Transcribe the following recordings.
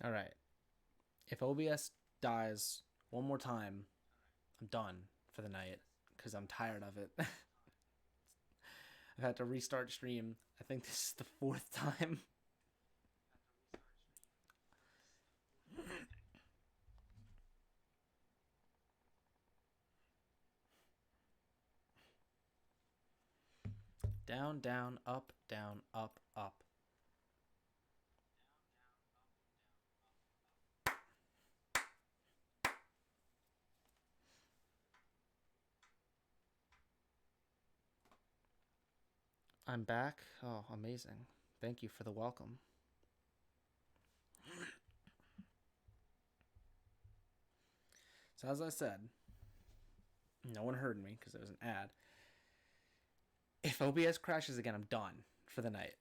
Alright. If OBS dies one more time, I'm done for the night because I'm tired of it. I've had to restart stream. I think this is the fourth time. Down, down, up, down, up, up. I'm back. Oh, amazing. Thank you for the welcome. So, as I said, no one heard me because it was an ad. If OBS crashes again, I'm done for the night.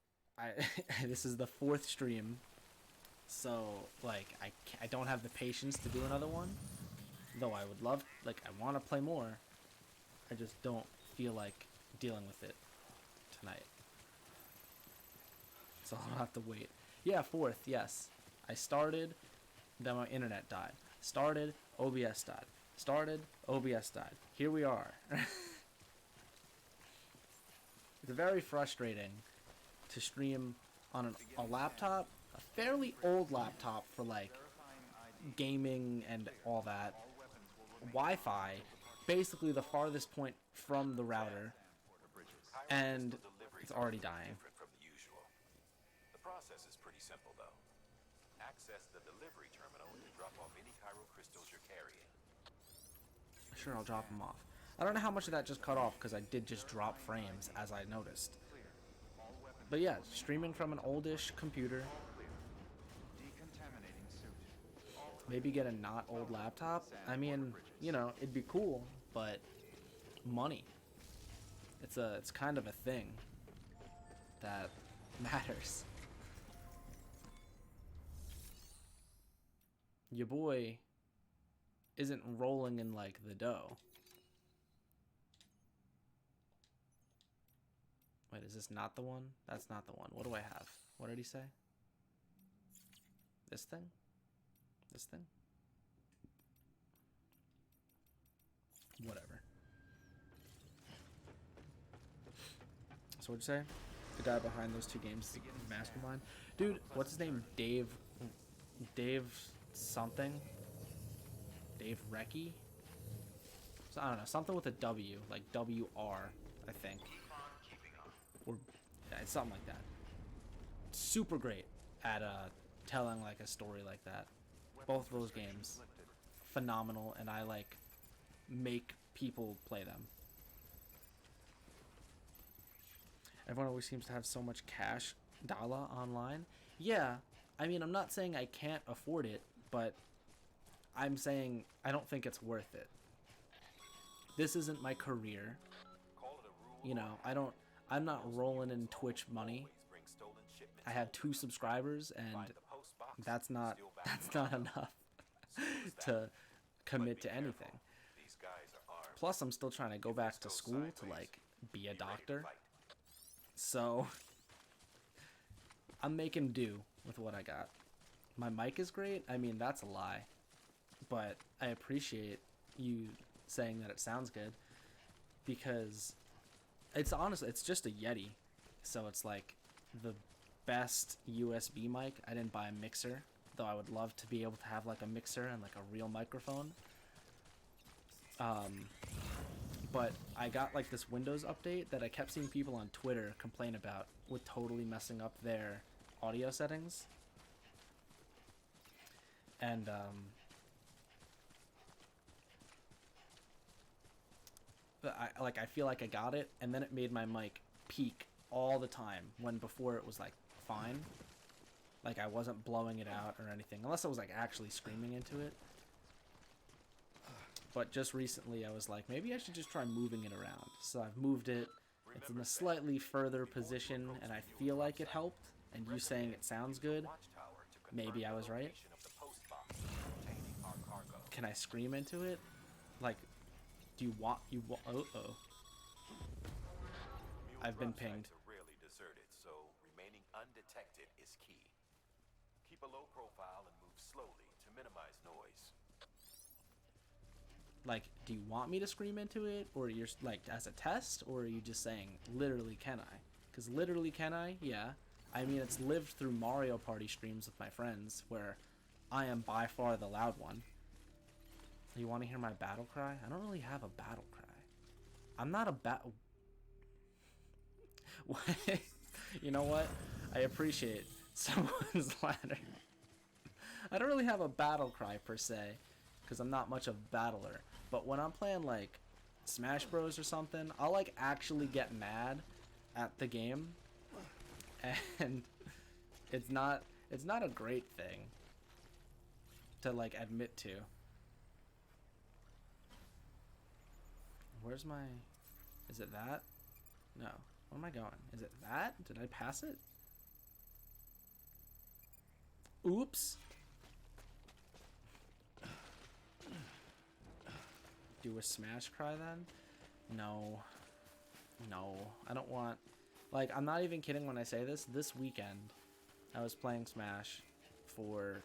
This is the fourth stream, so like I don't have the patience to do another one. Though I would love, like I want to play more. I just don't feel like dealing with it tonight. So I'll have to wait. Yeah, fourth, yes. I started, then my internet died. Started, OBS died. Started, OBS died. Here we are. It's very frustrating to stream on a laptop, a fairly old laptop for like gaming and all that. Wi-Fi, basically the farthest point from the router, and it's already dying. The process is pretty simple, though. Access the delivery terminal to drop off any chiral crystals you're carrying. Sure, I'll drop them off. I don't know how much of that just cut off because I did just drop frames as I noticed. But yeah, streaming from an oldish computer. Maybe get a not old laptop. I mean, you know, it'd be cool, but money. It's kind of a thing that matters. Your boy isn't rolling in like the dough. Wait, is this not the one? That's not the one. What do I have? What did he say? This thing? This thing? Whatever. So what'd you say? The guy behind those two games, the mastermind? Dude, what's his name? Dave something? Dave Recchi? So, I don't know, something with a W, like WR, I think. Or yeah, it's something like that. Super great at telling like a story like that. Both of those games, phenomenal, and I like make people play them. Everyone always seems to have so much cash dollar online. Yeah, I mean, I'm not saying I can't afford it, but I'm saying I don't think it's worth it. This isn't my career. You know, I'm not rolling in Twitch money. I have 2 subscribers and that's not enough to commit to anything. Plus I'm still trying to go back to school to like be a doctor. So I'm making do with what I got. My mic is great. I mean, that's a lie. But I appreciate you saying that it sounds good because it's honestly, it's just a Yeti. So it's like the best USB mic. I didn't buy a mixer, though I would love to be able to have like a mixer and like a real microphone. But I got like this Windows update that I kept seeing people on Twitter complain about with totally messing up their audio settings. And I feel like I got it, and then it made my mic peak all the time when before it was like fine. Like I wasn't blowing it out or anything, unless I was like actually screaming into it. But just recently I was like, maybe I should just try moving it around. So I've moved it. It's in a slightly further position, and I feel like it helped. And you saying it sounds good, maybe I was right. Can I scream into it? Like, do you want oh. I've been pinged. Rarely deserted, so remaining undetected is key. Keep a low profile and move slowly to minimize noise. Like, do you want me to scream into it, or you're like as a test, or are you just saying literally can I? Because literally can I? Yeah. I mean, it's lived through Mario Party streams with my friends where I am by far the loud one. You want to hear my battle cry? I don't really have a battle cry. I'm not a You know what? I appreciate someone's ladder. I don't really have a battle cry per se, because I'm not much of a battler. But when I'm playing like Smash Bros or something, I'll like actually get mad at the game, and it's not a great thing to like admit to. Where's my... Is it that? No. Where am I going? Is it that? Did I pass it? Oops. Do a smash cry then? No. No. I don't want... Like, I'm not even kidding when I say this. This weekend, I was playing Smash for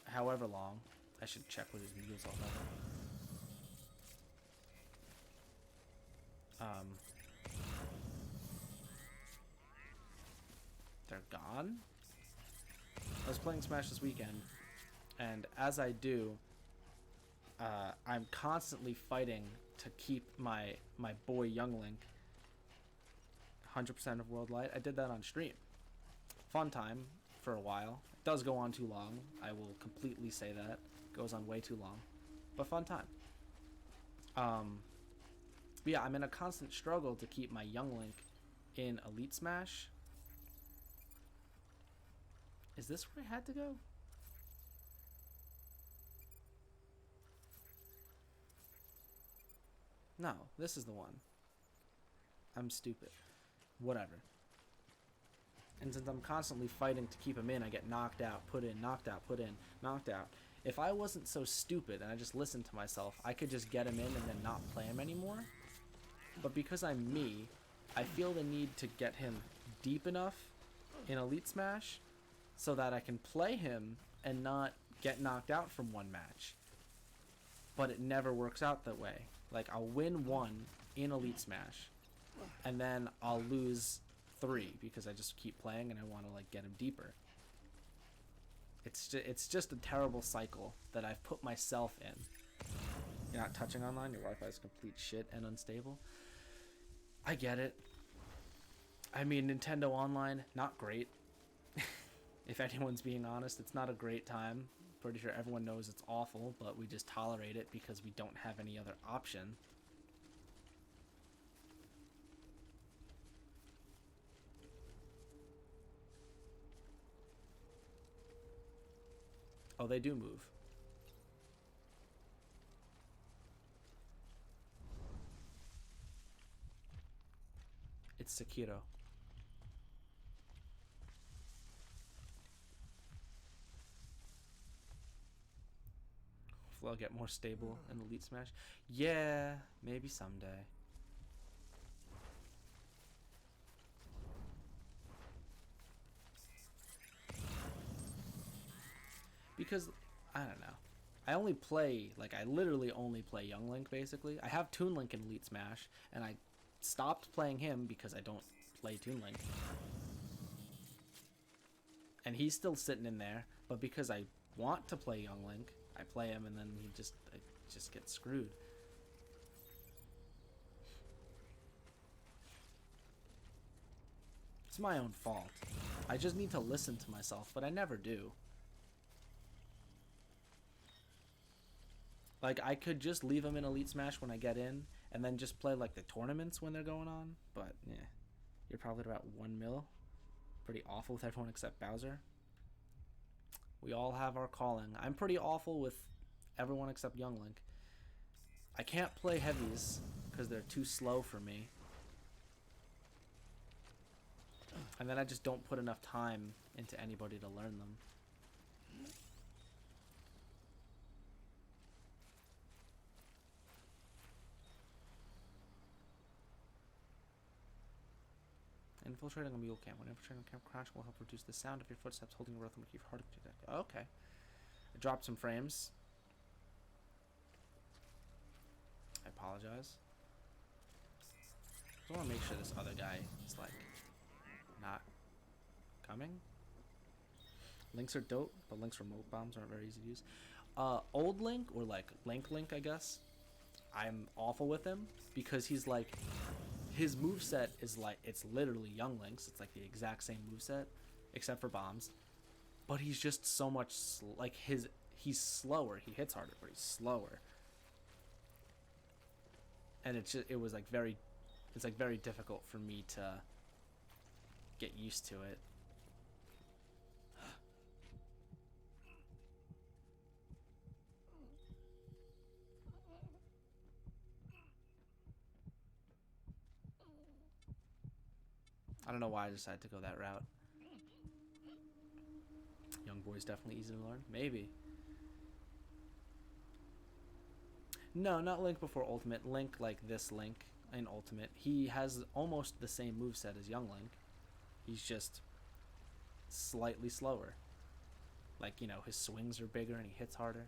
however long. I should check what his videos all about. They're gone? I was playing Smash this weekend, and as I do, I'm constantly fighting to keep my boy Younglink 100% of World Light. I did that on stream. Fun time for a while. It does go on too long. I will completely say that. It goes on way too long. But fun time. But yeah, I'm in a constant struggle to keep my Younglink in Elite Smash. Is this where I had to go? No, this is the one. I'm stupid. Whatever. And since I'm constantly fighting to keep him in, I get knocked out, put in, knocked out, put in, knocked out. If I wasn't so stupid and I just listened to myself, I could just get him in and then not play him anymore. But because I'm me, I feel the need to get him deep enough in Elite Smash so that I can play him and not get knocked out from one match. But it never works out that way. Like, I'll win one in Elite Smash, and then I'll lose 3 because I just keep playing and I want to like get him deeper. It's just a terrible cycle that I've put myself in. You're not touching online, your Wi-Fi is complete shit and unstable. I get it. I mean, Nintendo Online, not great. If anyone's being honest, it's not a great time. Pretty sure everyone knows it's awful, but we just tolerate it because we don't have any other option. Oh, they do move. It's Sekiro. Hopefully I'll get more stable in Elite Smash. Yeah, maybe someday. Because, I don't know. I only play, like, I literally only play Young Link, basically. I have Toon Link in Elite Smash, and I stopped playing him because I don't play Toon Link. And he's still sitting in there, but because I want to play Young Link, I play him, and then I just get screwed. It's my own fault. I just need to listen to myself, but I never do. Like, I could just leave them in Elite Smash when I get in, and then just play, like, the tournaments when they're going on. But, yeah. You're probably at about 1 mil. Pretty awful with everyone except Bowser. We all have our calling. I'm pretty awful with everyone except Young Link. I can't play heavies, because they're too slow for me. And then I just don't put enough time into anybody to learn them. Infiltrating a mule camp. When infiltrating a camp, crash will help reduce the sound of your footsteps holding a rhythm to keep harder to detect. Okay. It dropped some frames. I apologize. I want to make sure this other guy is like not coming. Links are dope, but Link's remote bombs aren't very easy to use. Old Link, or like Link, I guess. I'm awful with him because he's like, his moveset is like, it's literally Young Link's. It's like the exact same moveset, except for bombs. But he's just so much, like he's slower. He hits harder, but he's slower. And it's just, it's like very difficult for me to get used to it. I don't know why I decided to go that route. Young boy's definitely easy to learn. Maybe. No, not Link before Ultimate. Link like this Link in Ultimate. He has almost the same moveset as Young Link. He's just slightly slower. Like, you know, his swings are bigger and he hits harder.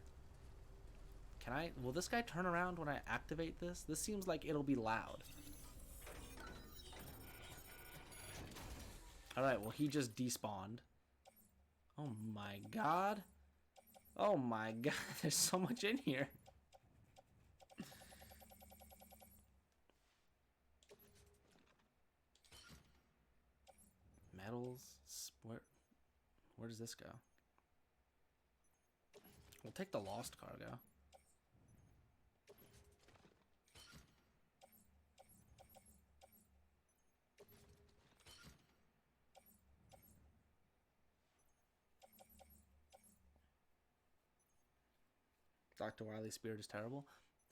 Will this guy turn around when I activate this? This seems like it'll be loud. Alright, well, he just despawned. Oh my god. Oh my god, there's so much in here. Metals. Where does this go? We'll take the lost cargo. Dr. Wily's spirit is terrible.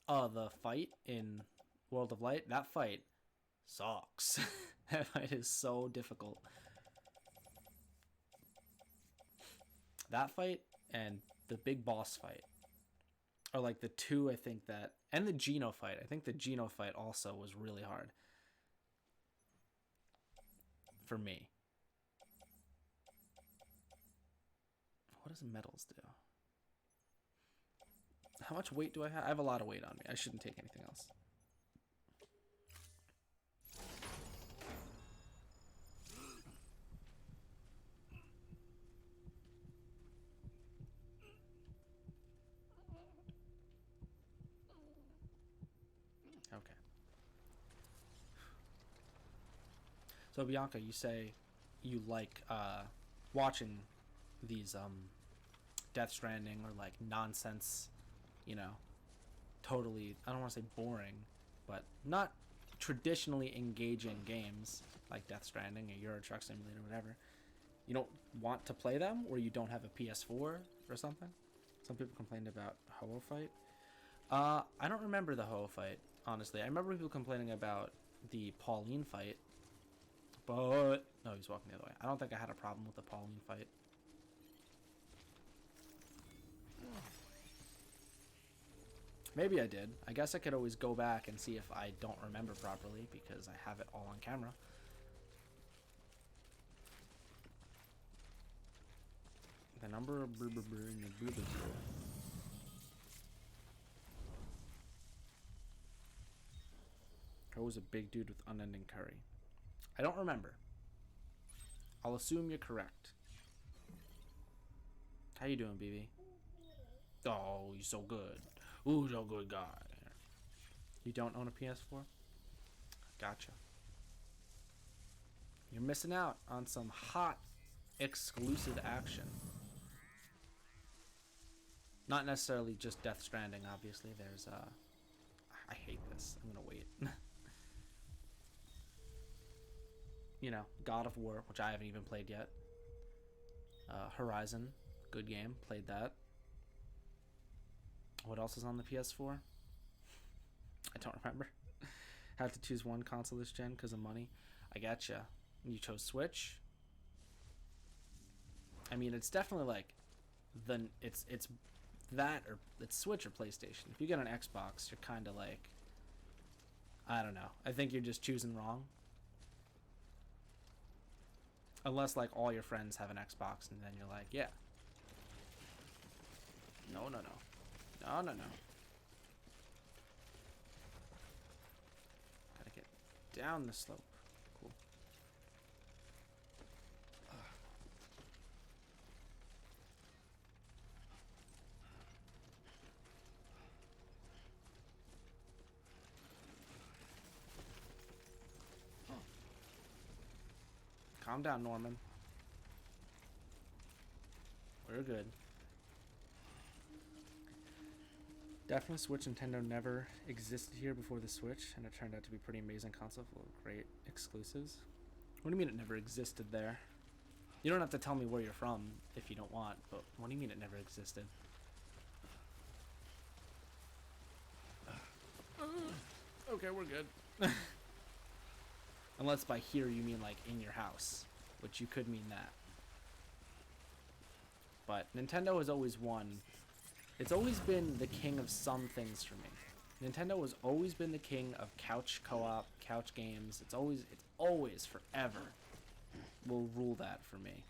The fight in World of Light, that fight sucks. That fight is so difficult. That fight and the big boss fight are like the two, I think, that, and the Geno fight. I think the Geno fight also was really hard for me. What does metals do? How much weight do I have? I have a lot of weight on me. I shouldn't take anything else. Okay. So Bianca, you say you like watching these Death Stranding or like nonsense, you know, totally, I don't want to say boring, but not traditionally engaging games like Death Stranding or Euro Truck Simulator or whatever. You don't want to play them, or you don't have a PS4 or something? Some people complained about Ho-Oh fight. I don't remember the Ho-Oh fight, honestly. I remember people complaining about the Pauline fight, but no, he's walking the other way. I don't think I had a problem with the Pauline fight. Maybe I did. I guess I could always go back and see if I don't remember properly because I have it all on camera. The number of was a big dude with unending curry. I don't remember. I'll assume you're correct. How you doing, BB? Oh, you're so good. Ooh, you're a good guy. You don't own a PS4? Gotcha. You're missing out on some hot exclusive action. Not necessarily just Death Stranding, obviously. There's I hate this. I'm gonna wait. You know, God of War, which I haven't even played yet. Horizon, good game. Played that. What else is on the PS4? I don't remember. Had to choose one console this gen because of money. I gotcha. You chose Switch. I mean, it's definitely like it's that, or it's Switch or PlayStation. If you get an Xbox, you're kind of like, I don't know. I think you're just choosing wrong. Unless like all your friends have an Xbox, and then you're like, yeah. No, no, no. No, no, no. Gotta get down the slope. Cool. Calm down, Norman. We're good. Definitely Switch. Nintendo never existed here before the Switch, and it turned out to be a pretty amazing console full of great exclusives. What do you mean it never existed there? You don't have to tell me where you're from if you don't want, but what do you mean it never existed? Okay, we're good. Unless by here you mean like in your house, which you could mean that. But Nintendo has always won. It's always been the king of some things for me. Nintendo has always been the king of couch co-op, couch games. It's always forever will rule that for me.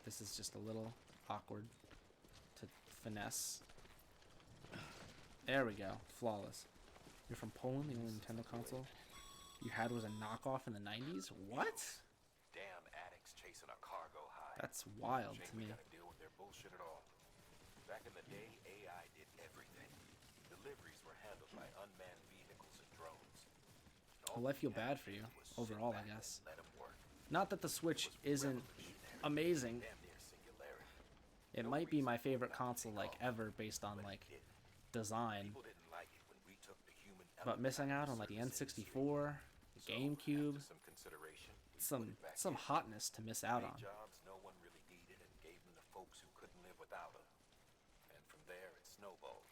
This is just a little awkward to finesse. There we go. Flawless. You're from Poland? The only Nintendo console you had was a knockoff in the 90s? What? Damn addicts chasing a cargo high. That's wild Shame to we me. gotta deal with their bullshit at all. Back in the day, AI did everything. Deliveries were handled by unmanned vehicles and drones. Well, I feel bad for you overall, I guess. Let 'em work. Not that the Switch isn't amazing. Damn near singularity. It might be my favorite console like ever based on like design. People didn't like it when we took the human But missing out on like the N64, the GameCube, some consideration. some hotness to miss out on. Jobs no one really needed and gave them to folks who couldn't live without them. And from there it snowballed.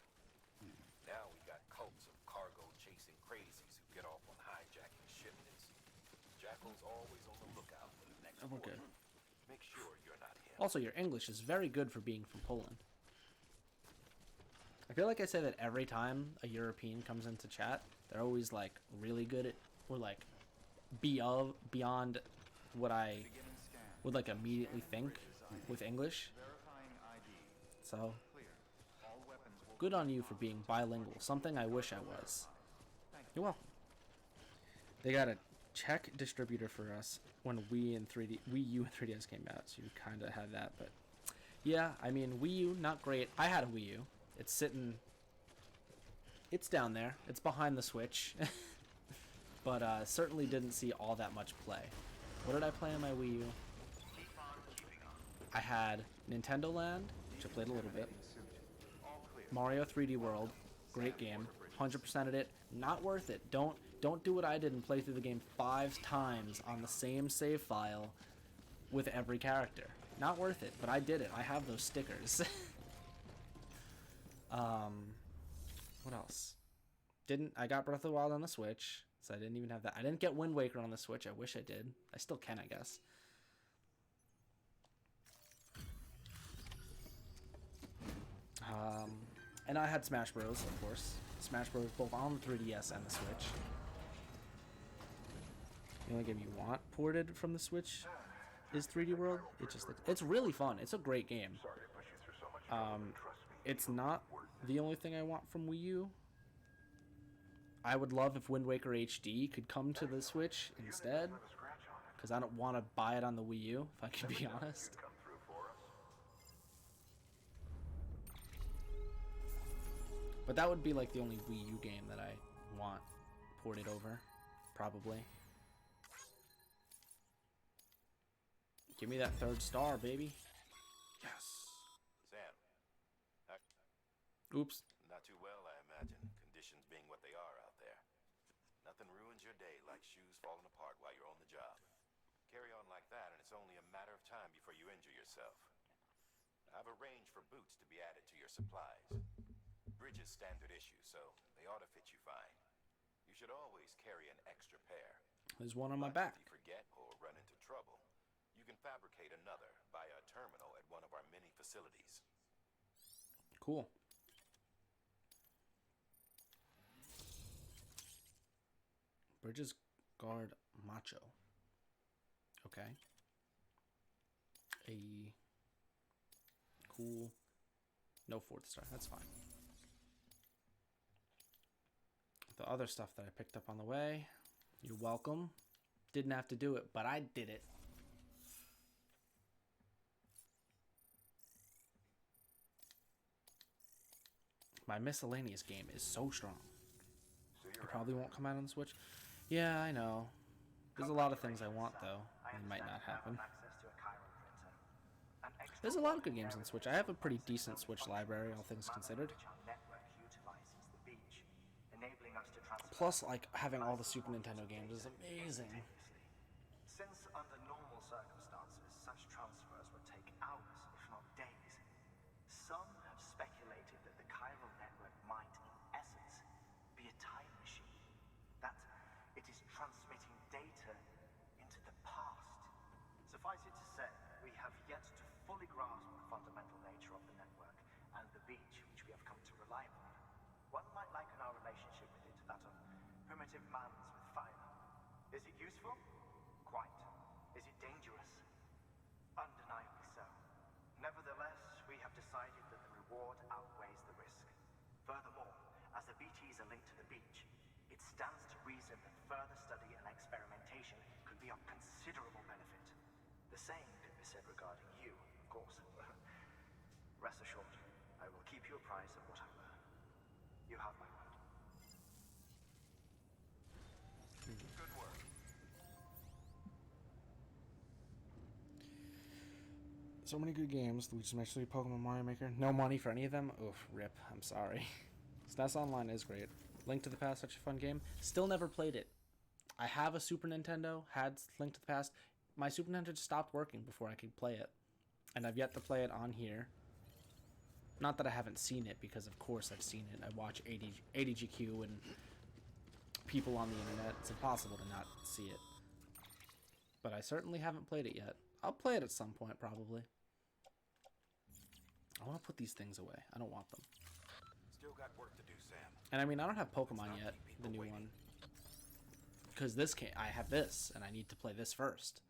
Now we got cults of cargo chasing crazies who get off on hijacking shipments. Jackal's always on the lookout for the next Oh, we're order. good. Make sure you're not him. Also, your English is very good for being from Poland. I feel like I say that every time a European comes into chat. They're always like really good at, or like beyond what I would like immediately think with English. So good on you for being bilingual, something I wish I was. You're welcome. They got a Czech distributor for us when Wii U and 3DS came out, so you kind of had that. But yeah, I mean, Wii U, not great. I had a Wii U. It's sitting, it's down there. It's behind the Switch. But certainly didn't see all that much play. What did I play on my Wii U? I had Nintendo Land, which I played a little bit. Mario 3D World, great game. 100%ed it. Not worth it. Don't do what I did and play through the game 5 times on the same save file with every character. Not worth it, but I did it. I have those stickers. What else? I got Breath of the Wild on the Switch, so I didn't even have that. I didn't get Wind Waker on the Switch. I wish I did. I still can, I guess. And I had Smash Bros, of course. Smash Bros both on the 3DS and the Switch. The only game you want ported from the Switch is 3D World. It's really fun. It's a great game. It's not the only thing I want from Wii U. I would love if Wind Waker HD could come to the Switch instead, because I don't want to buy it on the Wii U, if I can be honest. But that would be like the only Wii U game that I want ported over, probably. Give me that 3rd star, baby. Yes. Sam. Oops. Not too well, I imagine. Conditions being what they are out there. Nothing ruins your day like shoes falling apart while you're on the job. Carry on like that, and it's only a matter of time before you injure yourself. I've arranged for boots to be added to your supplies. Bridge is standard issue, so they ought to fit you fine. You should always carry an extra pair. There's one on my But back. if you forget or run into trouble, you can fabricate another via a terminal at one of our many facilities. Cool. Bridges guard macho. Okay. A cool. No 4th star. That's fine. The other stuff that I picked up on the way, you're welcome. Didn't have to do it, but I did it. My miscellaneous game is so strong. It probably won't come out on the Switch. Yeah, I know. There's a lot of things I want, though. They might not happen. There's a lot of good games on Switch. I have a pretty decent Switch library, all things considered. Plus, like, having all the Super Nintendo games is amazing. Since under normal circumstances, such transfers would take hours, if not days, some have speculated that the chiral network might, in essence, be a time machine. That it is transmitting data into the past. Suffice it to say, we have yet to fully grasp the fundamental nature of the network and the beach which we have come to rely upon. One might liken our relationship with it to that of primitive mans with fire. Is it useful? Quite. Is it dangerous? Undeniably so. Nevertheless, we have decided that the reward outweighs the risk. Furthermore, as the BTs are linked to the beach, it stands to reason that further study and experimentation could be of considerable benefit. The same could be said regarding you, of course. Rest assured, I will keep you apprised of what I learn. You have my word. Good work. So many good games. Luigi's Mansion 3, Pokemon, Mario Maker. No money for any of them? Oof, rip. I'm sorry. SNES Online is great. Link to the Past, such a fun game. Still never played it. I have a Super Nintendo, had Link to the Past. My Super Nintendo just stopped working before I could play it. And I've yet to play it on here. Not that I haven't seen it, because of course I've seen it. I watch 80GQ and people on the internet. It's impossible to not see it. But I certainly haven't played it yet. I'll play it at some point, probably. I want to put these things away. I don't want them. Still got work to do, Sam. And I mean, I don't have Pokemon yet, the new one. Because this can't, I have this, and I need to play this first.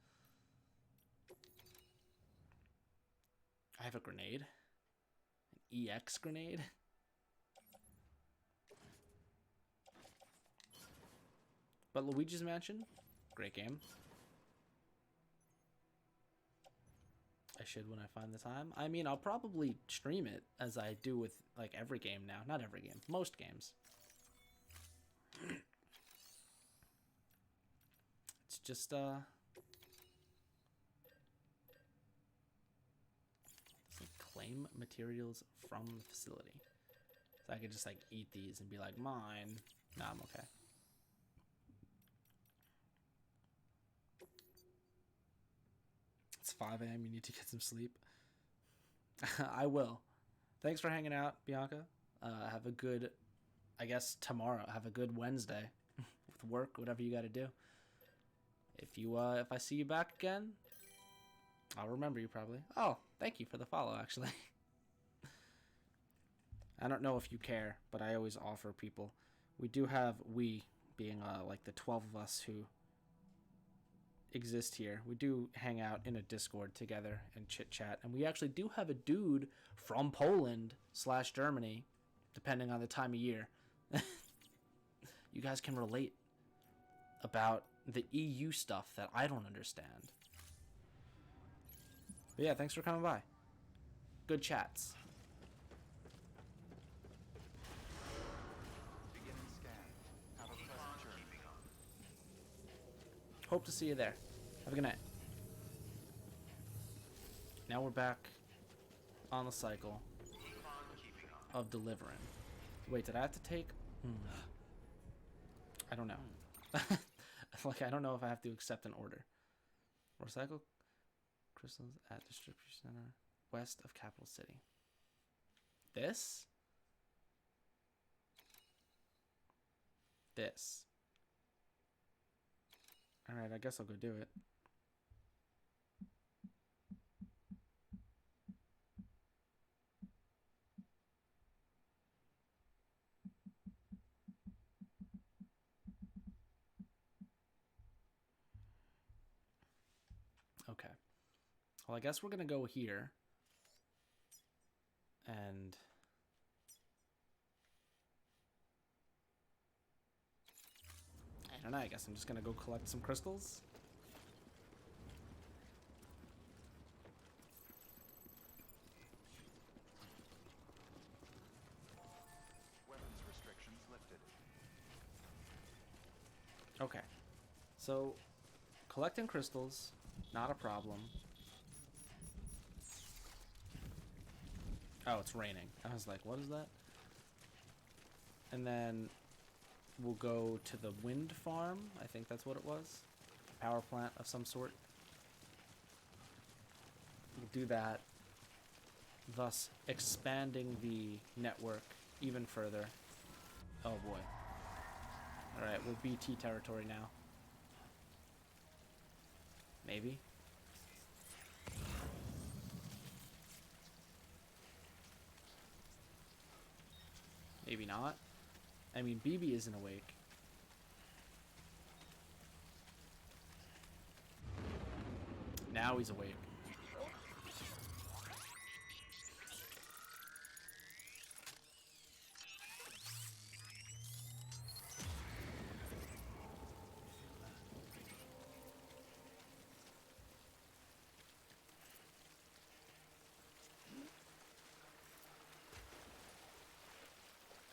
I have a grenade. An EX grenade. But Luigi's Mansion, great game. I should when I find the time. I mean, I'll probably stream it as I do with like every game now. Not every game, most games. It's just it's like claim materials from the facility. So I could just like eat these and be like, mine. Nah, I'm okay. It's 5 a.m. You need to get some sleep. I will. Thanks for hanging out, Bianca. Have a good, I guess, tomorrow. Have a good Wednesday with work, whatever you got to do. If I see you back again, I'll remember you probably. Oh, thank you for the follow, actually. I don't know if you care, but I always offer people. We do have, we being like the 12 of us who exist here, we do hang out in a Discord together and chit chat, and we actually do have a dude from Poland / Germany, depending on the time of year. You guys can relate about the EU stuff that I don't understand. But yeah, thanks for coming by. Good chats. Hope to see you there. Have a good night. Now we're back on the cycle of delivering. Wait, did I have to take... I don't know. Like, I don't know if I have to accept an order. Recycle crystals at distribution center west of capital city. This? This. Alright, I guess I'll go do it. Okay. Well, I guess we're going to go here. And... I don't know, I guess I'm just going to go collect some crystals. Weapons restrictions lifted. Okay. So, collecting crystals, not a problem. Oh, it's raining. I was like, what is that? And then we'll go to the wind farm. I think that's what it was. Power plant of some sort. We'll do that. Thus expanding the network even further. Oh boy. Alright, we're BT territory now. Maybe. Maybe not. I mean, BB isn't awake. Now he's awake.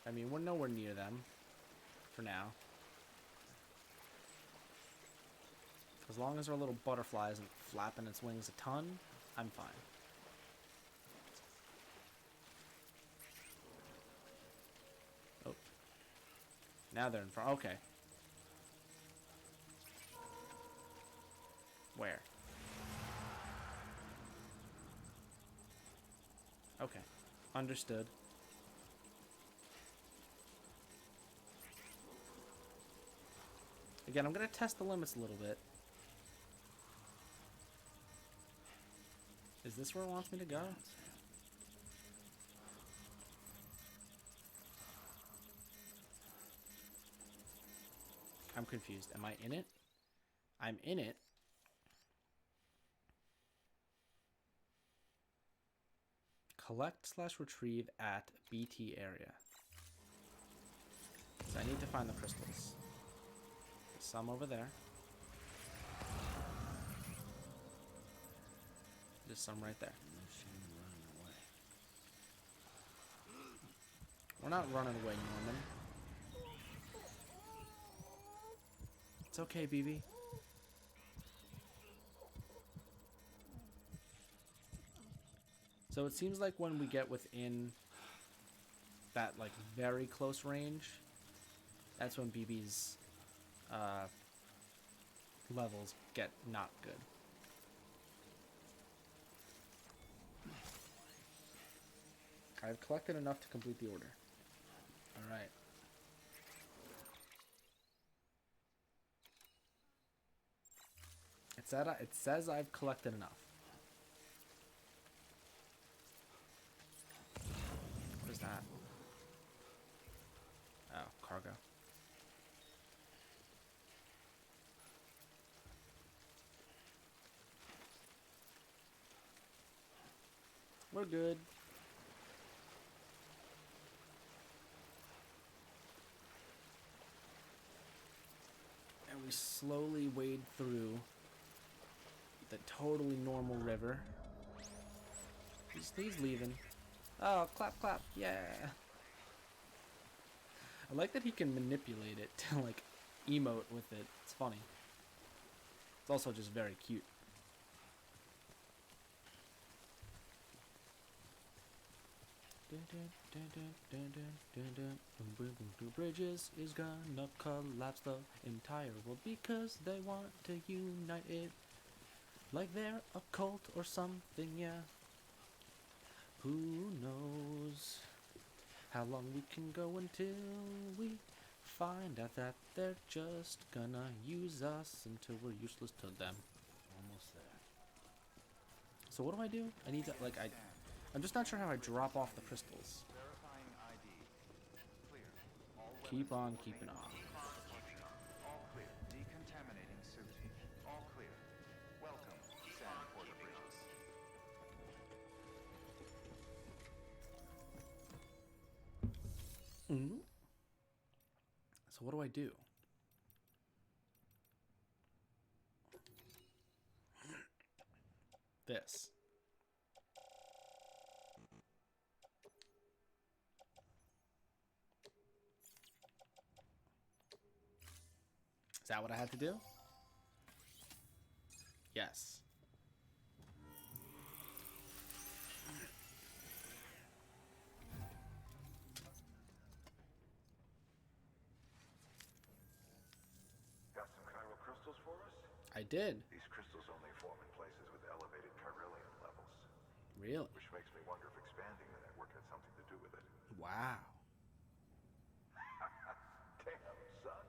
I mean, we're nowhere near them. For now. As long as our little butterfly isn't flapping its wings a ton, I'm fine. Oh. Now they're in front. Okay. Where? Okay. Understood. Again, I'm going to test the limits a little bit. Is this where it wants me to go? I'm confused. Am I in it? I'm in it. Collect/retrieve at BT area. So I need to find the crystals. There's some over there. There's some right there. We're not running away, Norman. It's okay, BB. So it seems like when we get within that, like, very close range, that's when BB's levels get not good. I've collected enough to complete the order. Alright. It says I've collected enough. What is that? Oh, cargo. We're good. And we slowly wade through the totally normal river. He's leaving. Oh, clap, clap, yeah. I like that he can manipulate it to, like, emote with it. It's funny. It's also just very cute. Bridges is gonna collapse the entire world because they want to unite it. Like they're a cult or something, yeah. Who knows how long we can go until we find out that they're just gonna use us until we're useless to them. Almost there. So what do I do? I need to, like, I'm just not sure how I drop off the crystals. Verifying ID. Clear. All Keep on weapons keeping remain on. All clear. Decontaminating suit. All clear. Welcome, Sam. Mm. So what do I do? This. Is that what I had to do? Yes. Got some chiral crystals for us? I did. These crystals only form in places with elevated chiralium levels, Really? which makes me wonder if expanding the network had something to do with it. Wow. Damn, son.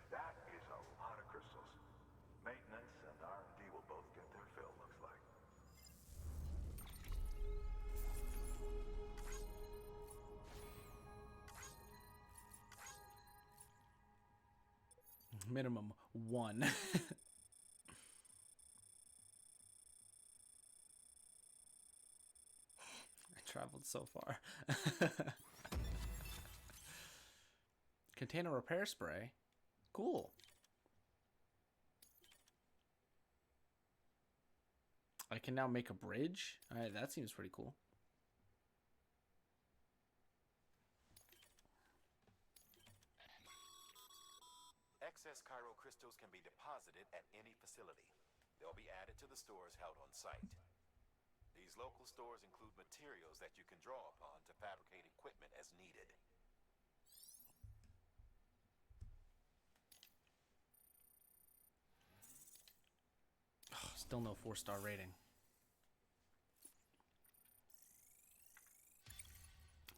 That is a lot of crystals. Maintenance and R&D will both get their fill, looks like. Minimum 1. I traveled so far. Container repair spray. Cool. I can now make a bridge. All right, that seems pretty cool. Excess chiral crystals can be deposited at any facility. They'll be added to the stores held on site. These local stores include materials that you can draw upon to fabricate equipment as needed. Oh, still no 4-star rating.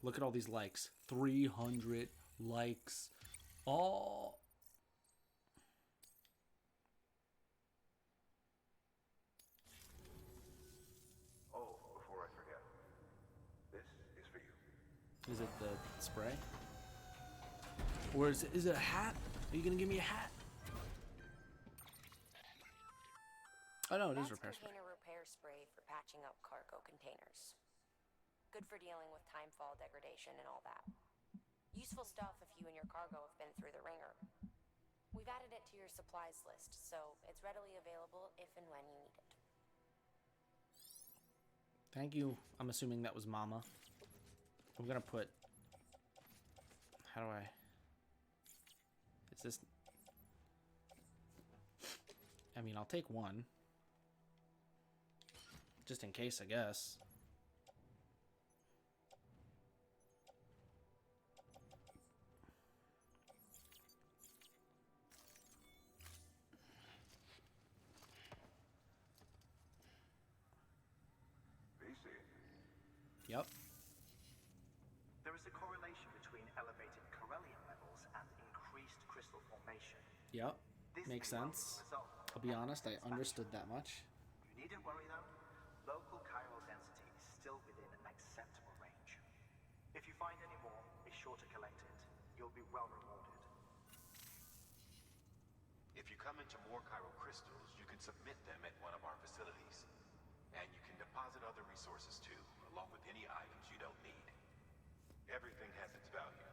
Look at all these likes. 300 likes. Oh. Oh, before I forget, this is for you. Is it the spray? Or is it a hat? Are you gonna give me a hat? Oh no, it is That's repair spray. container repair spray for patching up cargo containers. Good for dealing with timefall degradation and all that. Useful stuff if you and your cargo have been through the ringer. We've added it to your supplies list, so it's readily available if and when you need it. Thank you. I'm assuming that was Mama. I'm gonna put... How do I... Is this... I mean, I'll take one. Just in case, I guess. VC. Yep. There is a correlation between elevated chiralium levels and increased crystal formation. Yep. This Makes may well sense. result I'll be from honest, I expansion. understood that much. You needn't worry though. Local chiral density is still within an acceptable range. If you find any more, be sure to collect it. You'll be well rewarded. If you come into more chiral crystals, you can submit them at one of our facilities. And you can deposit other resources too, along with any items you don't need. Everything has its value.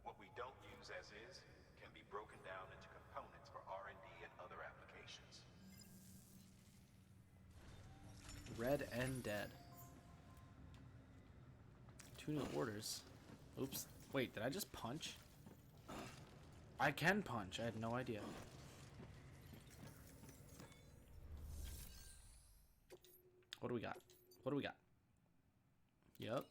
What we don't use as is can be broken down into components for R&D and other applications. Red and dead. 2 new orders. Oops. Wait, did I just punch? I can punch. I had no idea. What do we got? What do we got? Yep.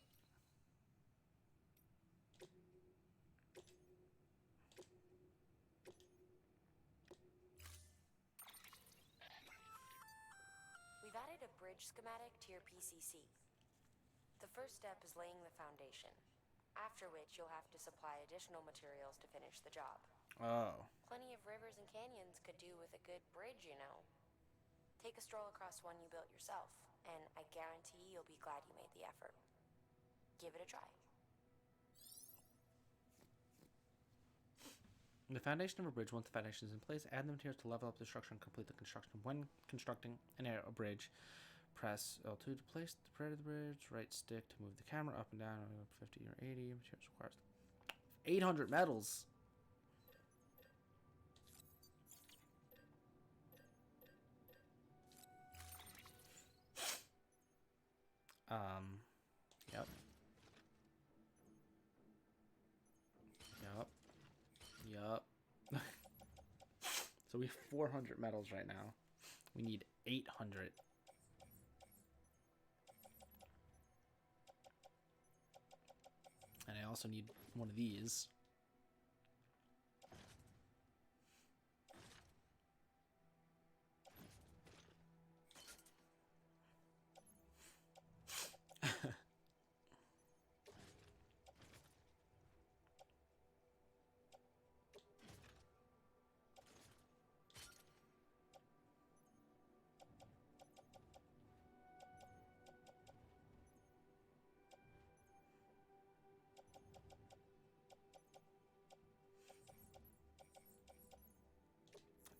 We've added a bridge schematic to your PCC. The first step is laying the foundation, after which you'll have to supply additional materials to finish the job. Oh. Plenty of rivers and canyons could do with a good bridge, you know. Take a stroll across one you built yourself, and I guarantee you'll be glad you made the effort. Give it a try. The foundation of a bridge, once the foundation is in place, add the materials to level up the structure and complete the construction. When constructing a bridge, press L2 to place the part of the bridge, right stick to move the camera up and down, 50 or 80. Materials requires 800 metals. Yep. Yep. Yep. So we have 400 metals right now. We need 800. And I also need one of these.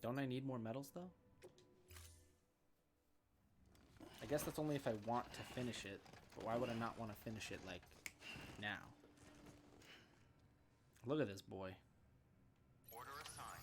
Don't I need more metals, though? I guess that's only if I want to finish it. But why would I not want to finish it, like, now? Look at this boy. Order assigned.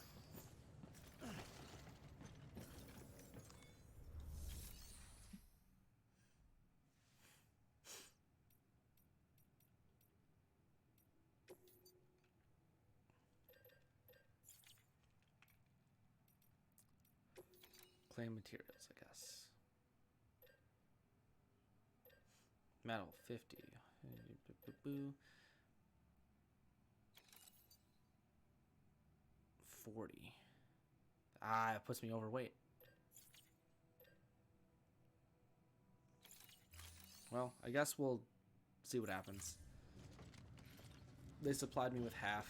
Claim materials, I guess. Metal, 50. 40. Ah, it puts me overweight. Well, I guess we'll see what happens. They supplied me with half.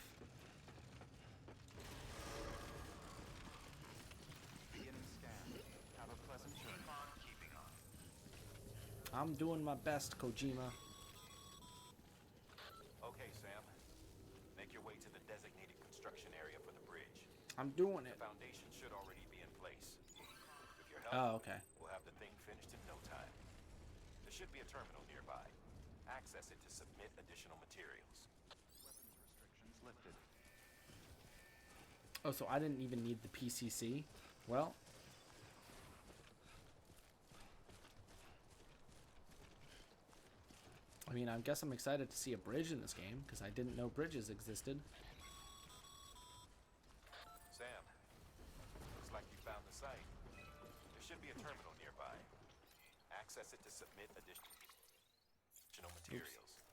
Beginning scan. Have a pleasant journey. Keeping on. I'm doing my best, Kojima. Okay, Sam. Make your way to the designated construction area for the bridge. I'm doing The it. foundation should already be in place. With your help, Oh, okay. we'll have the thing finished in no time. There should be a terminal nearby. Access it to submit additional materials. Weapons restrictions lifted. Oh, so I didn't even need the PCC? Well, I mean, I guess I'm excited to see a bridge in this game, because I didn't know bridges existed. Sam, looks like you found the site. There should be a terminal nearby. Access it to submit additional materials.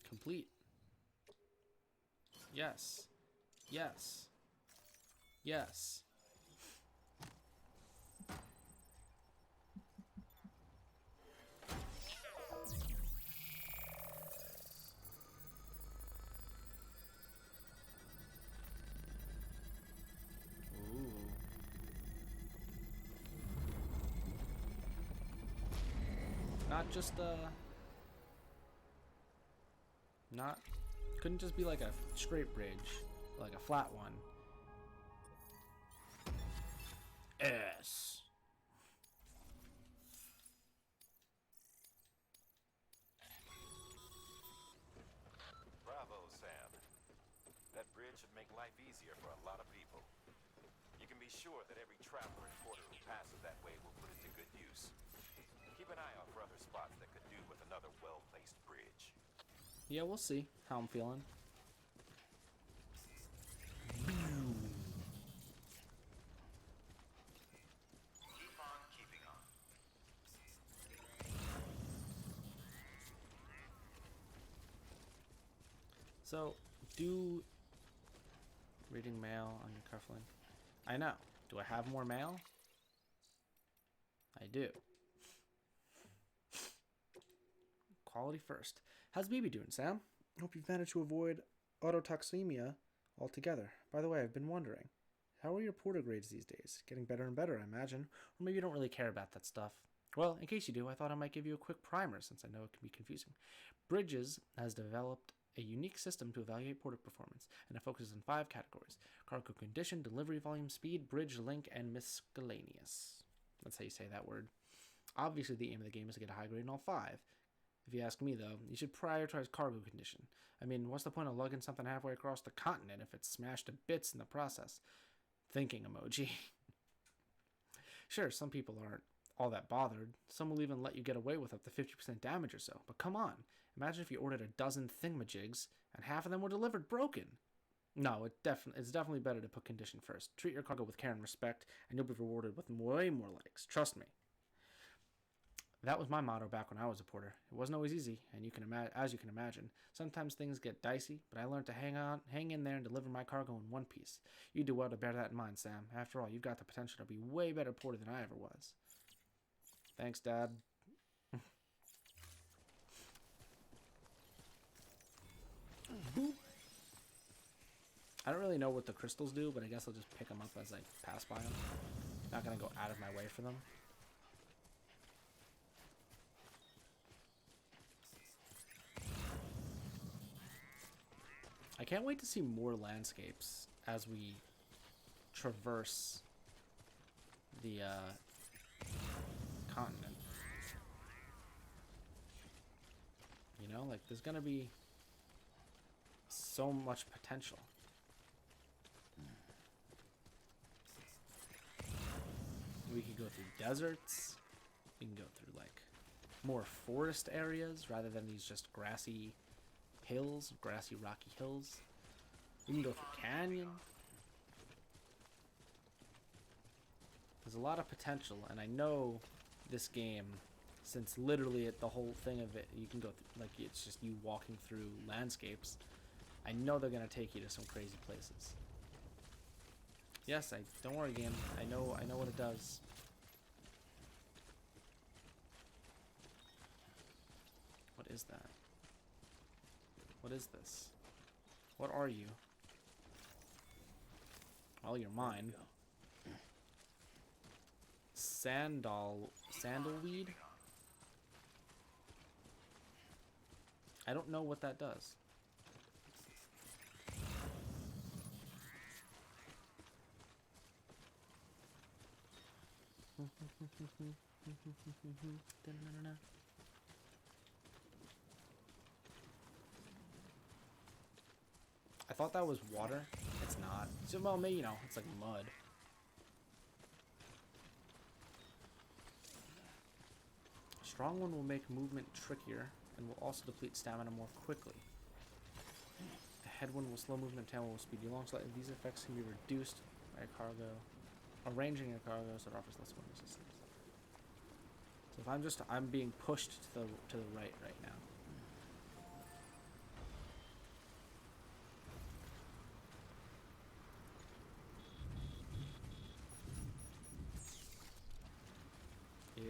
Complete. Yes. Yes. Yes. Ooh. Not just not couldn't just be like a straight bridge, like a flat one. S. Bravo, Sam. That bridge should make life easier for a lot of people. You can be sure that every traveler and porter who passes that way will put it to good use. Keep an eye out for other spots that could do with another well-placed bridge. Yeah, we'll see how I'm feeling. Keep on keeping on. So, do reading mail on your cufflink. I know. Do I have more mail? I do. Quality first. How's BB doing, Sam? Hope you've managed to avoid autotoxemia altogether. By the way, I've been wondering, how are your porter grades these days? Getting better and better, I imagine. Or maybe you don't really care about that stuff. Well, in case you do, I thought I might give you a quick primer since I know it can be confusing. Bridges has developed a unique system to evaluate porter performance, and it focuses on 5 categories: cargo condition, delivery volume, speed, bridge link, and miscellaneous. That's how you say that word. Obviously, the aim of the game is to get a high grade in all 5. If you ask me, though, you should prioritize cargo condition. I mean, what's the point of lugging something halfway across the continent if it's smashed to bits in the process? Thinking emoji. Sure, some people aren't all that bothered. Some will even let you get away with up to 50% damage or so. But come on, imagine if you ordered a dozen thingamajigs and half of them were delivered broken. No, it's definitely better to put condition first. Treat your cargo with care and respect, and you'll be rewarded with way more likes. Trust me. That was my motto back when I was a porter. It wasn't always easy, and as you can imagine, sometimes things get dicey. But I learned to hang in there, and deliver my cargo in one piece. You do well to bear that in mind, Sam. After all, you've got the potential to be way better porter than I ever was. Thanks, Dad. I don't really know what the crystals do, but I guess I'll just pick them up as I pass by them. Not gonna go out of my way for them. I can't wait to see more landscapes as we traverse the continent. You know, like there's gonna be so much potential. We could go through deserts. We can go through like more forest areas rather than these just grassy hills, grassy rocky hills. We can go through canyon. There's a lot of potential, and I know this game, since literally the whole thing of it, you can go through, like it's just you walking through landscapes. I know they're gonna take you to some crazy places. Yes, don't worry, game. I know what it does. What is that? What is this? What are you? Well, you're mine. Sandalweed? I don't know what that does. I thought that was water. It's not. So, well, maybe, you know, it's like mud. Strong one will make movement trickier and will also deplete stamina more quickly. A headwind will slow movement, tailwind will speed you along slightly. These effects can be reduced by a cargo. Arranging a cargo so it offers less wind resistance. So if I'm being pushed to the right now.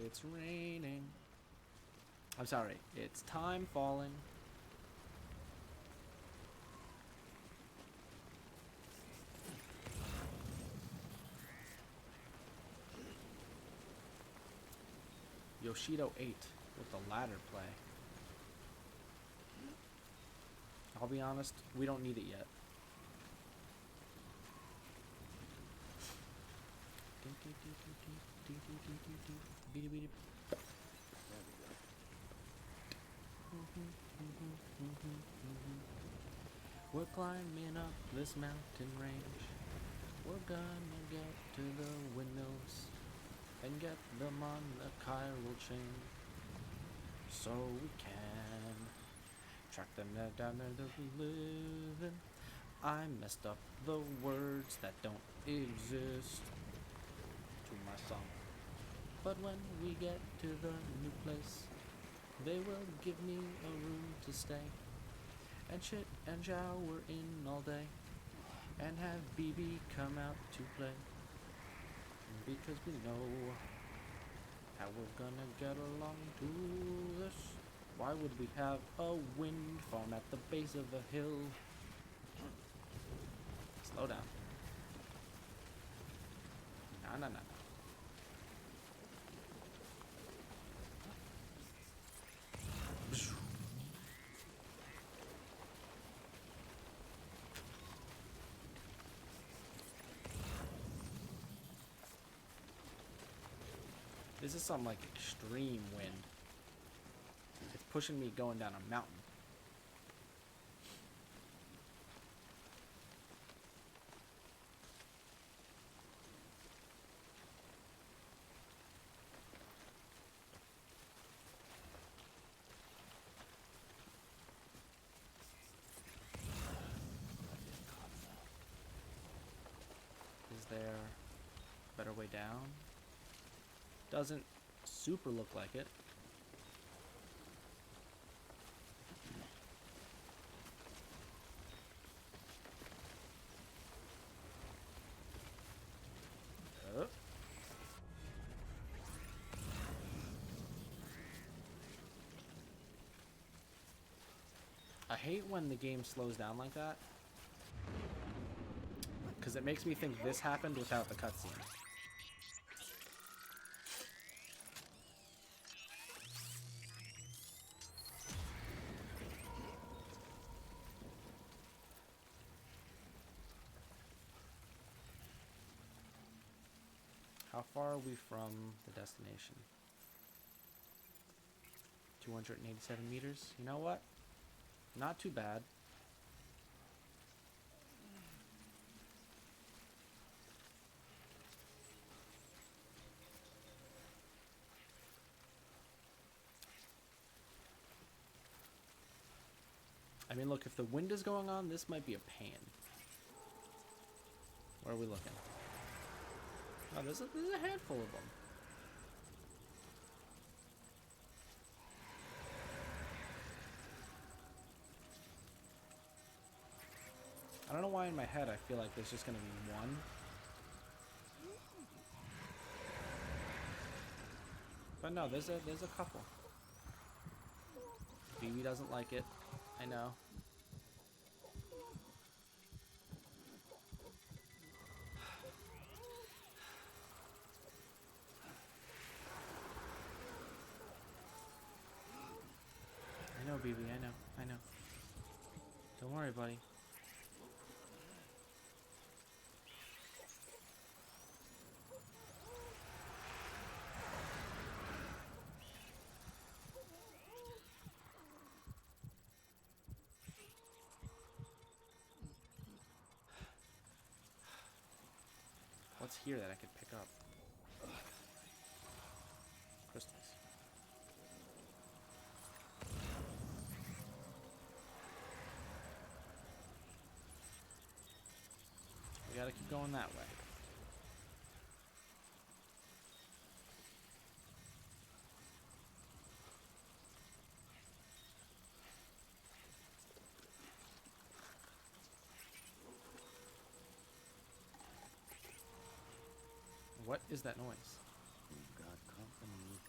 It's raining. I'm sorry, it's time falling. Yoshido 8 with the ladder play. I'll be honest, we don't need it yet. We're climbing up this mountain range. We're gonna get to the windmills and get them on the chiral chain, so we can track them down there they're living. I messed up the words that don't exist to my song, but when we get to the new place, they will give me a room to stay and shit and shower in all day and have BB come out to play. Because we know how we're gonna get along to this. Why would we have a wind farm at the base of a hill? Slow down. No. This is some like extreme wind. It's pushing me going down a mountain. Is there a better way down? Doesn't super look like it. Oh. I hate when the game slows down like that, because it makes me think this happened without the cutscene. How far are we from the destination? 287 meters? You know what? Not too bad. I mean, look, if the wind is going on, this might be a pain. Where are we looking? Oh, there's a handful of them. I don't know why in my head I feel like there's just gonna be one. But no, there's a couple. BB doesn't like it. I know. I know, BB, I know. Don't worry, buddy. What's here that I could pick up? Crystals. We gotta keep going that way. What is that noise? We've got company.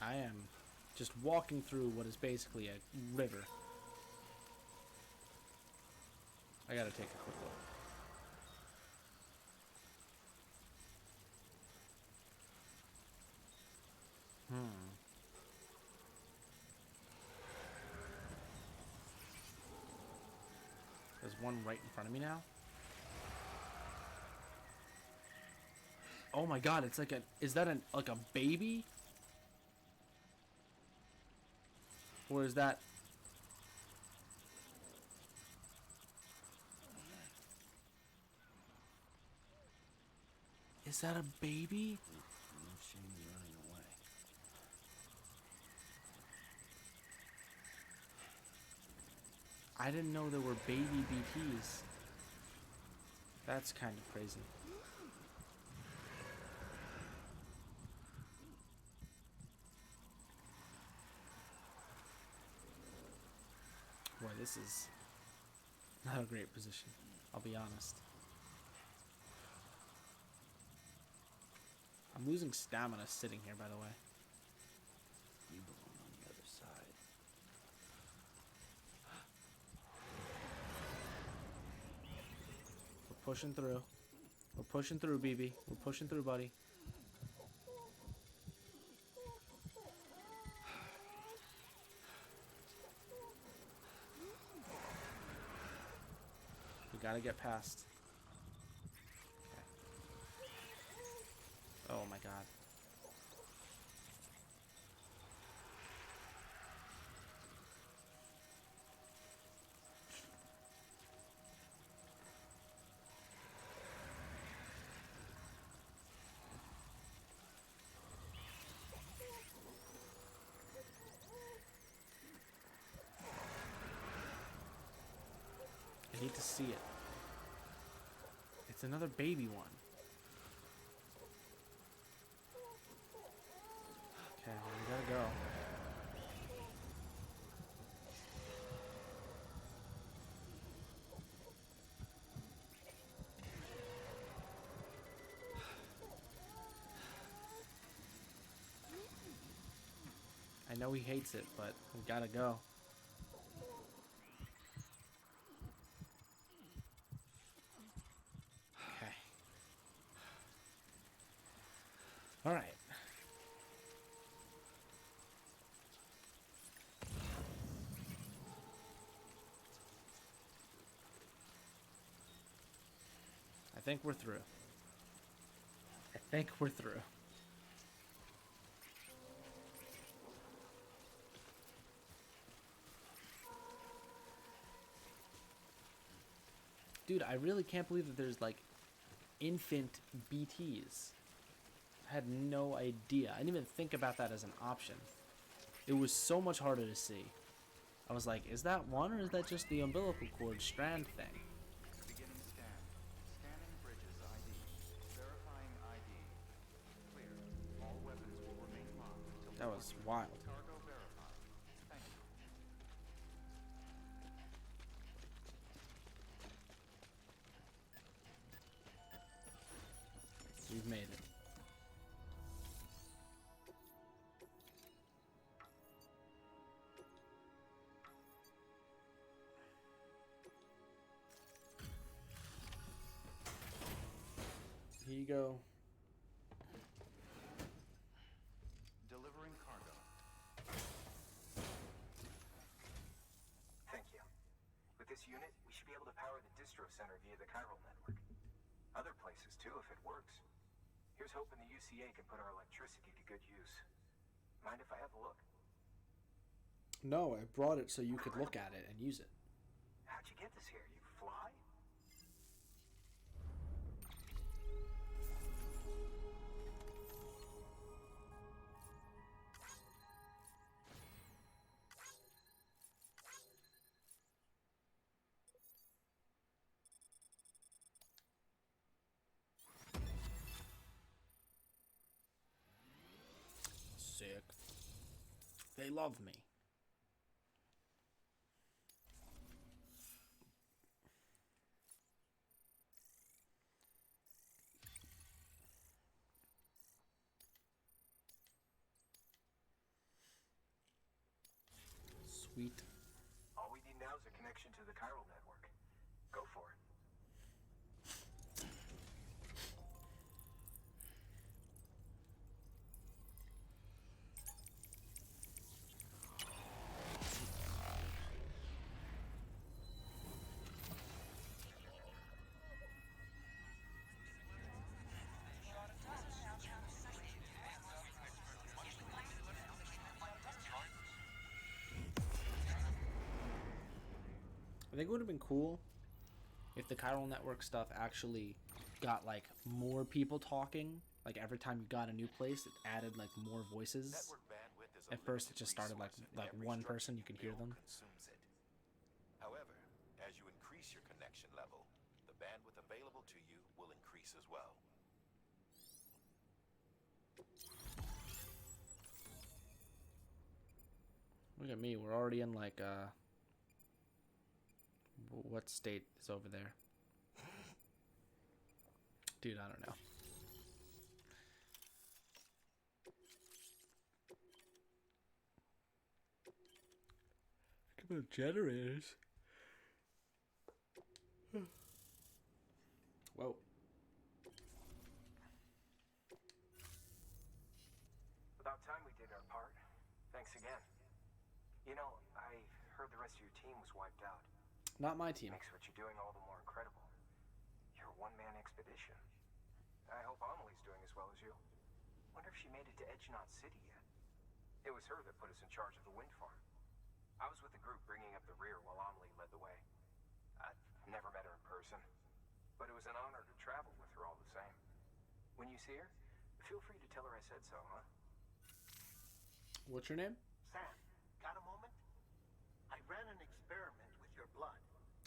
I am just walking through what is basically a river. I gotta take a quick look. There's one right in front of me now. Oh my god, it's like is that like a baby? Or is that... Is that a baby? No shame in running away. I didn't know there were baby BTs. That's kind of crazy. Boy, this is not a great position, I'll be honest. I'm losing stamina sitting here, by the way. You belong on the other side. We're pushing through. We're pushing through, BB. We're pushing through, buddy. We gotta get past. Okay. Oh my god. I need to see it. It's another baby one. Okay, well, we gotta go. I know he hates it, but we gotta go. Okay. Alright. I think we're through. I think we're through. Dude, I really can't believe that there's like infant BTs. I had no idea. I didn't even think about that as an option. It was so much harder to see. I was like, is that one or is that just the umbilical cord strand thing? Beginning scan. Scanning bridges ID. Verifying ID. Clear. All weapons will remain locked until That was wild. cargo verified. Thank you. We've made it. Here you go. Delivering cargo. Thank you. With this unit, we should be able to power the distro center via the chiral network. Other places too, if it works. Here's hoping the UCA can put our electricity to good use. Mind if I have a look? No, I brought it so you could look at it and use it. How'd you get this here? You fly? Sick. They love me. Sweet. All we need now is a connection to the chiral network. Go for it. I think it would have been cool if the chiral network stuff actually got like more people talking. Like every time you got a new place, it added like more voices. Network bandwidth is a At first, it limited just started like resource, and every one structure person, you could hear build them. consumes it. However, as you increase your connection level, the bandwidth available to you will increase as well. Look at me, we're already in like what state is over there? Dude, I don't know. Look at the generators. Whoa. About time we did our part. Thanks again. You know, I heard the rest of your team was wiped out. Not my team. Makes what you're doing all the more incredible. You're a one-man expedition. I hope Amelie's doing as well as you. Wonder if she made it to Edgenot City yet. It was her that put us in charge of the wind farm. I was with the group bringing up the rear while Amelie led the way. I've never met her in person, but it was an honor to travel with her all the same. When you see her, feel free to tell her I said so, huh? What's your name? Sam, got a moment? I ran an experiment with your blood.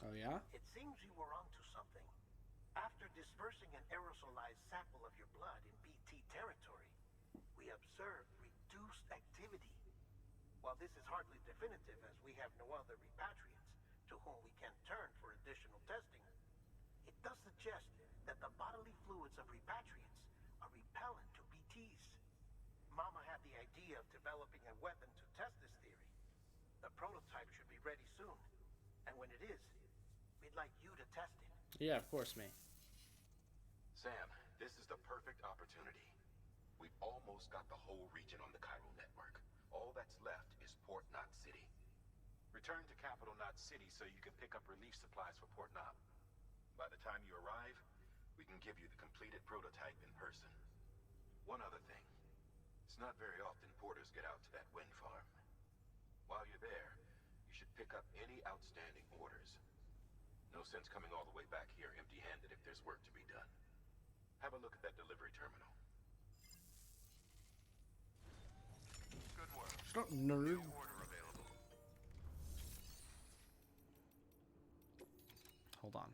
Oh, yeah? It seems you were onto something. After dispersing an aerosolized sample of your blood in BT territory, we observed reduced activity. While this is hardly definitive as we have no other repatriants to whom we can turn for additional testing, it does suggest that the bodily fluids of repatriants are repellent to BTs. Mama had the idea of developing a weapon to test this theory. The prototype should be ready soon, and when it is, we'd like you to test it. Yeah, of course, me. Sam, this is the perfect opportunity. We've almost got the whole region on the chiral network. All that's left is Port Knot City. Return to Capital Knot City so you can pick up relief supplies for Port Knot. By the time you arrive, we can give you the completed prototype in person. One other thing. It's not very often porters get out to that wind farm. While you're there, you should pick up any outstanding orders. No sense coming all the way back here empty-handed if there's work to be done. Have a look at that delivery terminal. Good work. Stop, nerd. New order available. Hold on.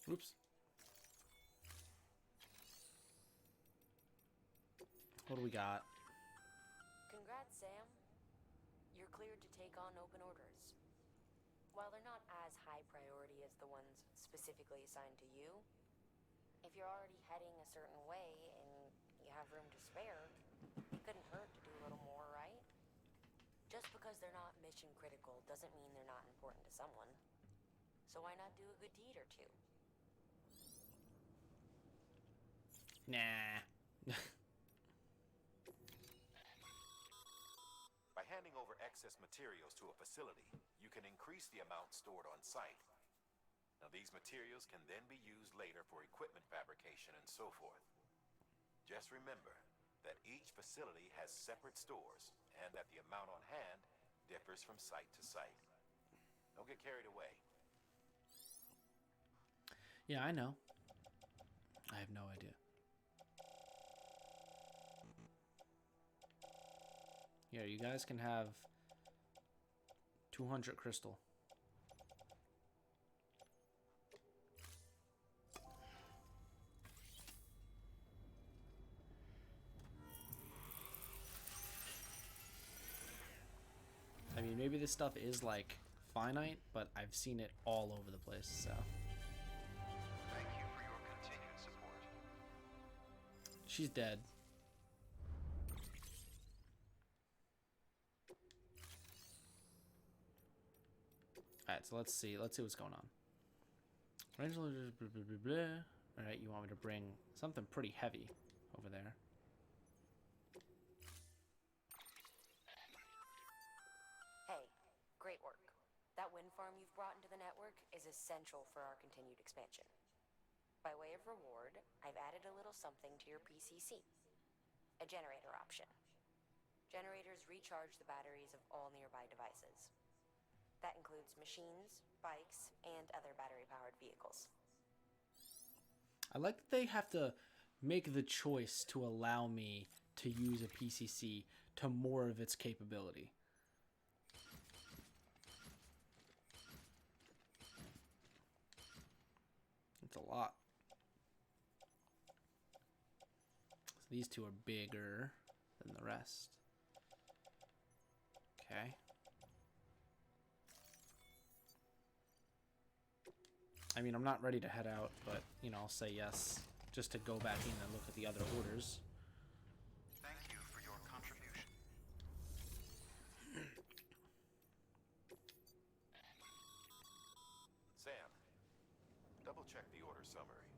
Oops. What do we got? Congrats, Sam. You're cleared to take on open orders. While they're not as high priority as the ones specifically assigned to you, if you're already heading a certain way and you have room to spare, it couldn't hurt to do a little more, right? Just because they're not mission critical doesn't mean they're not important to someone. So why not do a good deed or two? Nah. By handing over excess materials to a facility, you can increase the amount stored on site. Now, these materials can then be used later for equipment fabrication and so forth. Just remember that each facility has separate stores and that the amount on hand differs from site to site. Don't get carried away. Yeah, I know. I have no idea. Here, you guys can have 200 crystal. I mean, maybe this stuff is like finite, but I've seen it all over the place, so. Thank you for your continued support. She's dead. Alright, so let's see what's going on. Alright, you want me to bring something pretty heavy over there. Hey, great work. That wind farm you've brought into the network is essential for our continued expansion. By way of reward, I've added a little something to your PCC. A generator option. Generators recharge the batteries of all nearby devices. That includes machines, bikes, and other battery-powered vehicles. I like that they have to make the choice to allow me to use a PCC to more of its capability. It's a lot. So these two are bigger than the rest. Okay. I mean, I'm not ready to head out, but, you know, I'll say yes just to go back in and look at the other orders. Thank you for your contribution. Sam, double check the order summary.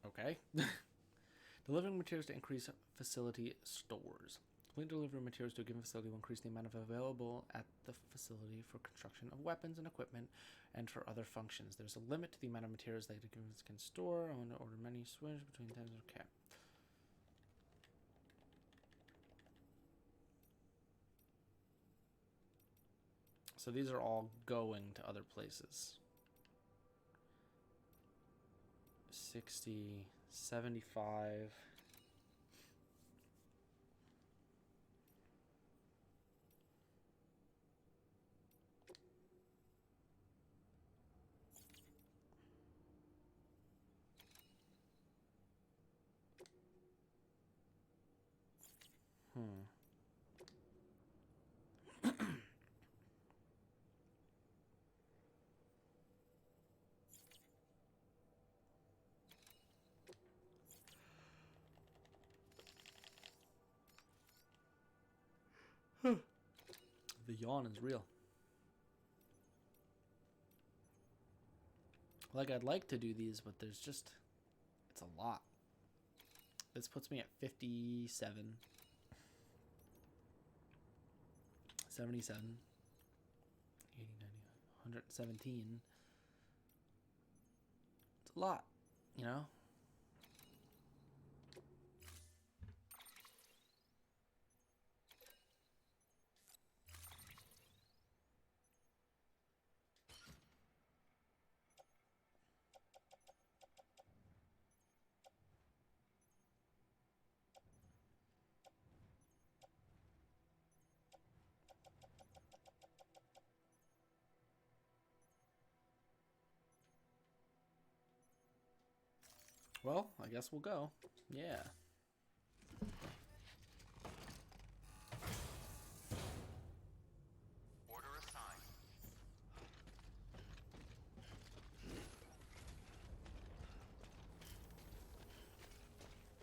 Okay. Delivering materials to increase facility stores. Complete delivery of materials to a given facility will increase the amount of available at the facility for construction of weapons and equipment and for other functions. There's a limit to the amount of materials that a given can store. I want to order many switch between times. Okay. So these are all going to other places. 60, 75. The yawn is real. Like, I'd like to do these, but there's just... It's a lot. This puts me at 57. 77. 80, 90, 117. It's a lot, you know? Well, I guess we'll go. Yeah. Order assigned.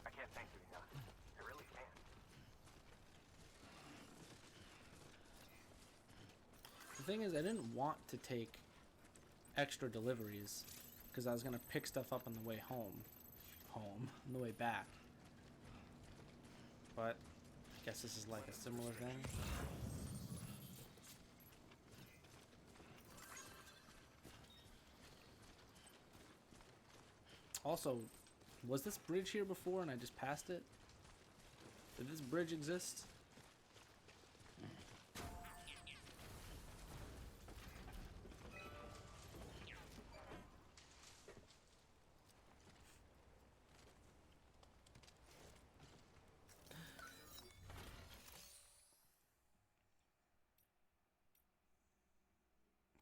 I can't thank you enough. I really can't. The thing is, I didn't want to take extra deliveries because I was going to pick stuff up on the way home. On the way back. But I guess this is like a similar thing. Also, was this bridge here before and I just passed it? Did this bridge exist?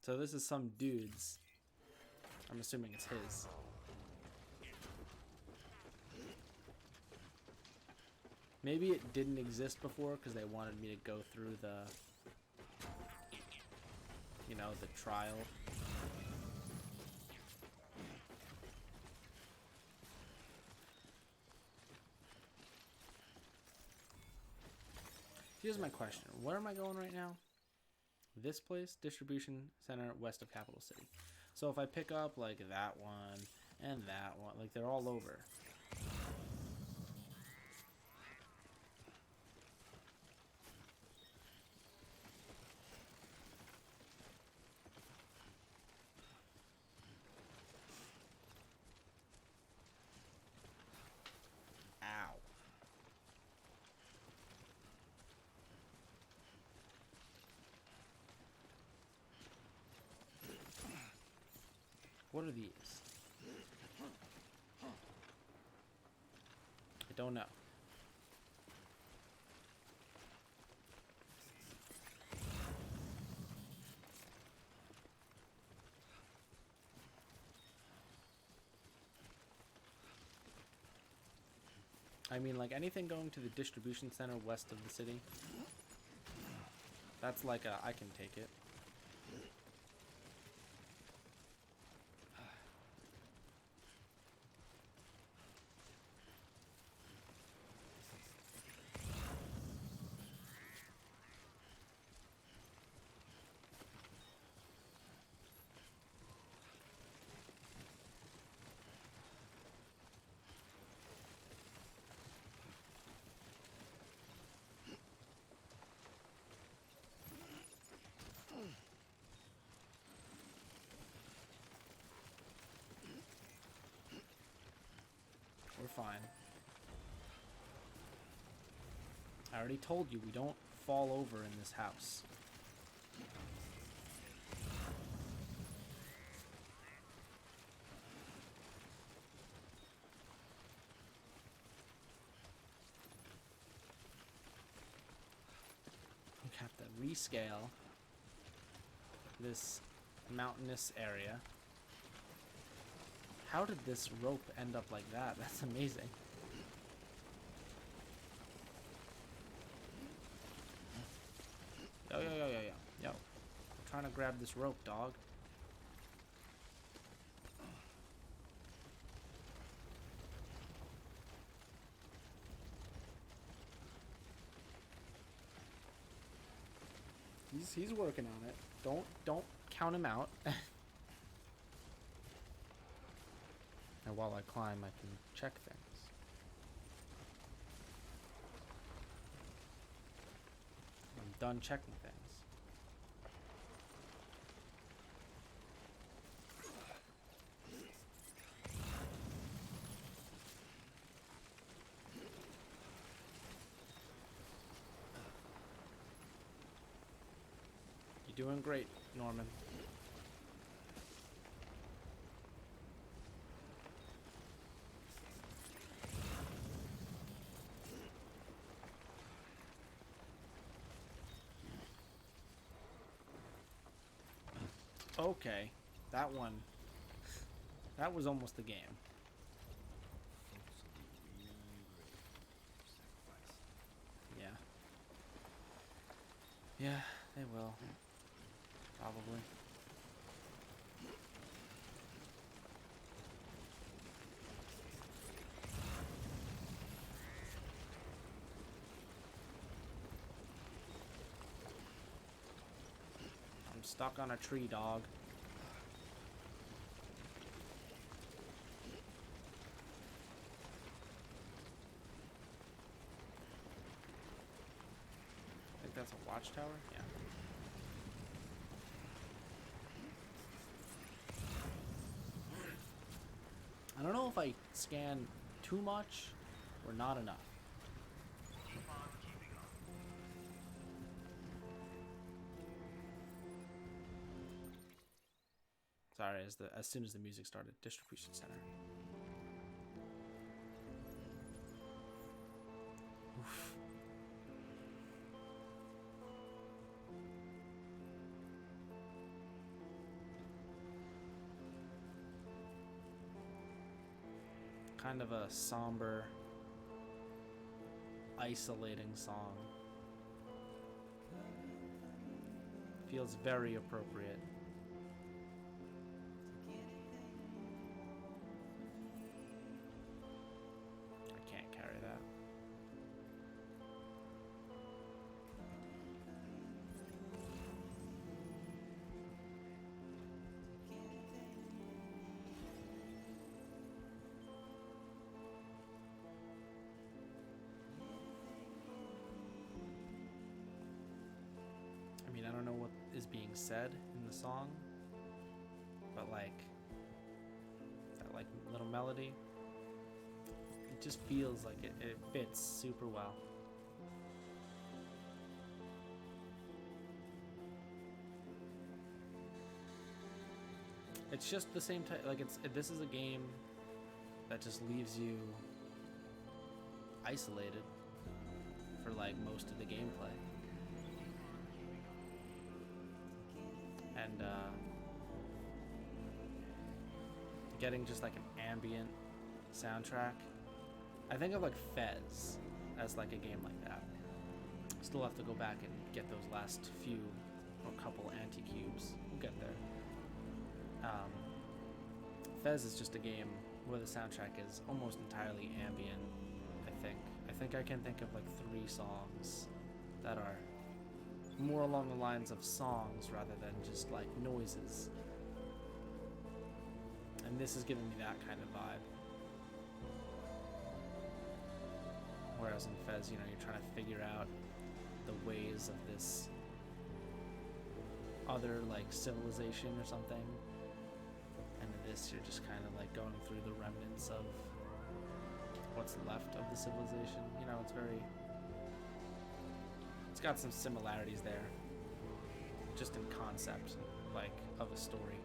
So this is some dude's. I'm assuming it's his. Maybe it didn't exist before because they wanted me to go through the, you know, the trial. Here's my question. Where am I going right now? This place, distribution center west of Capital City. So if I pick up like that one and that one, like they're all over. Ow. What are these? I don't know. I mean, like anything going to the distribution center west of the city. That's like a, I can take it. fine. I already told you we don't fall over in this house. We have to rescale this mountainous area. How did this rope end up like that? That's amazing. Yo, yo, yo, yo, yo. Yo. I'm trying to grab this rope, dog. He's working on it. Don't count him out. And while I climb, I can check things. I'm done checking things. You're doing great, Norman. Okay, that one. That was almost the game. Folks will be really grateful for your sacrifice. Yeah. Yeah, they will. Probably. I'm stuck on a tree, dog. I think that's a watchtower? Yeah. I don't know if I scan too much or not enough. Sorry, as soon as the music started, distribution center. Oof. Kind of a somber, isolating song. Feels very appropriate. I can't carry that. I mean, I don't know what is being said in the song, but like that like little melody, it just feels like it fits super well. It's just the same type, like this is a game that just leaves you isolated for like most of the gameplay. And getting just like an ambient soundtrack. I think of like Fez as like a game like that. Still have to go back and get those last few or couple anti-cubes. We'll get there. Fez is just a game where the soundtrack is almost entirely ambient, I think I can think of like 3 songs that are more along the lines of songs rather than just like noises. And this is giving me that kind of vibe. Whereas in Fez, you know, you're trying to figure out the ways of this other like civilization or something. And in this, you're just kind of like going through the remnants of what's left of the civilization. You know, it's got some similarities there, just in concept, like, of a story.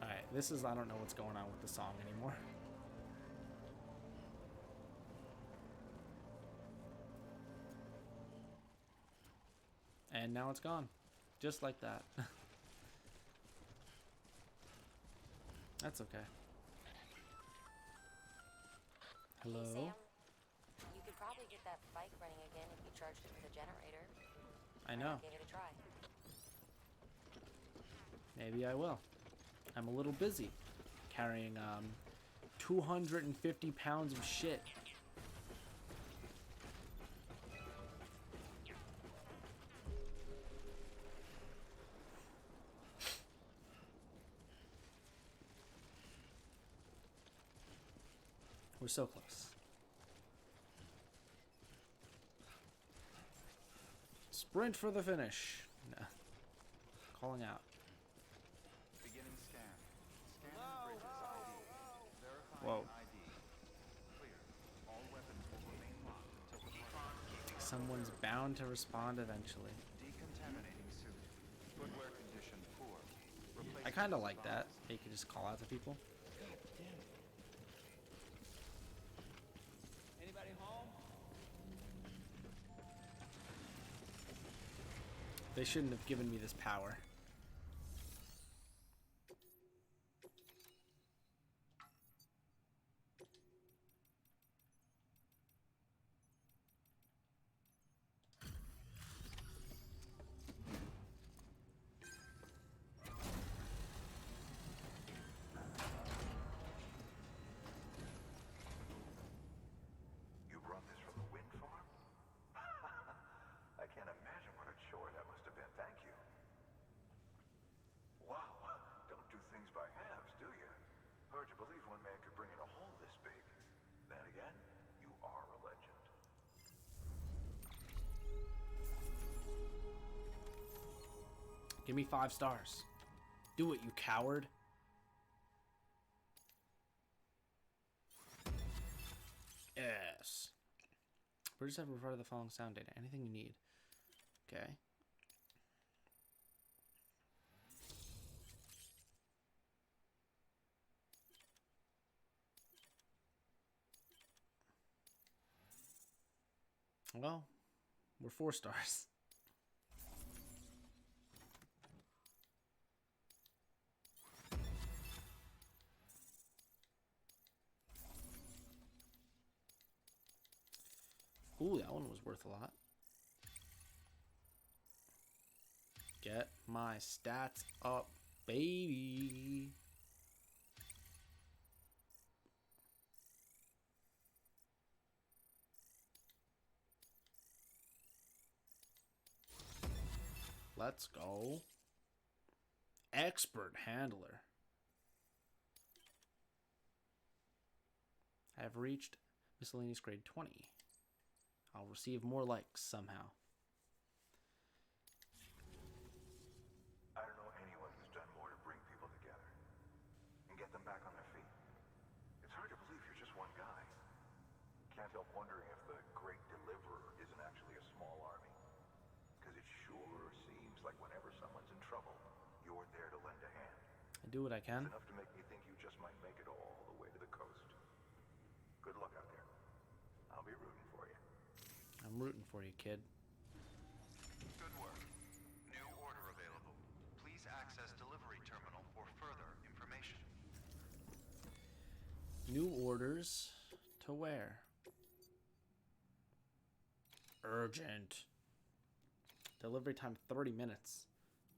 Alright, I don't know what's going on with the song anymore. And now it's gone. Just like that. That's okay. Hello? Hey, Sam. You could probably get that bike running again if you charged it with a generator. I know. Give it a try. Maybe I will. I'm a little busy carrying 250 pounds of shit. We're so close. Sprint for the finish. No. Calling out. Beginning scan. Scanning bridges ID. Verifying Whoa. ID. Clear. All weapons will remain locked until the front. Someone's bound to respond eventually. Decontaminating suit. Footwear condition poor. I kind of like that. You could just call out to people. Anybody home? They shouldn't have given me this power. You brought this from the wind farm? I can't imagine what a chore that must have been. Thank you. Wow. Don't do things by halves, do you? Hard to believe one man could bring in a hole this big. Then again, you are a legend. Give me 5 stars. Do it, you coward. Yes. Bridges have provided the following sound data. Anything you need. Okay. Well, we're 4 stars. Ooh, that one was worth a lot. Get my stats up, baby. Let's go. Expert handler. I have reached miscellaneous grade 20. I'll receive more likes somehow. I don't know anyone who's done more to bring people together and get them back on their feet. It's hard to believe you're just one guy. Can't help wondering if the Great Deliverer isn't actually a small army. Because it sure seems like whenever someone's in trouble, you're there to lend a hand. I do what I can. It's enough to make me think you just might make it all the way to the coast. Good luck out there. I'll be rooting for you. I'm rooting for you, kid. Good work. New order available. Please access delivery terminal for further information. New orders to where? Urgent. Delivery time 30 minutes.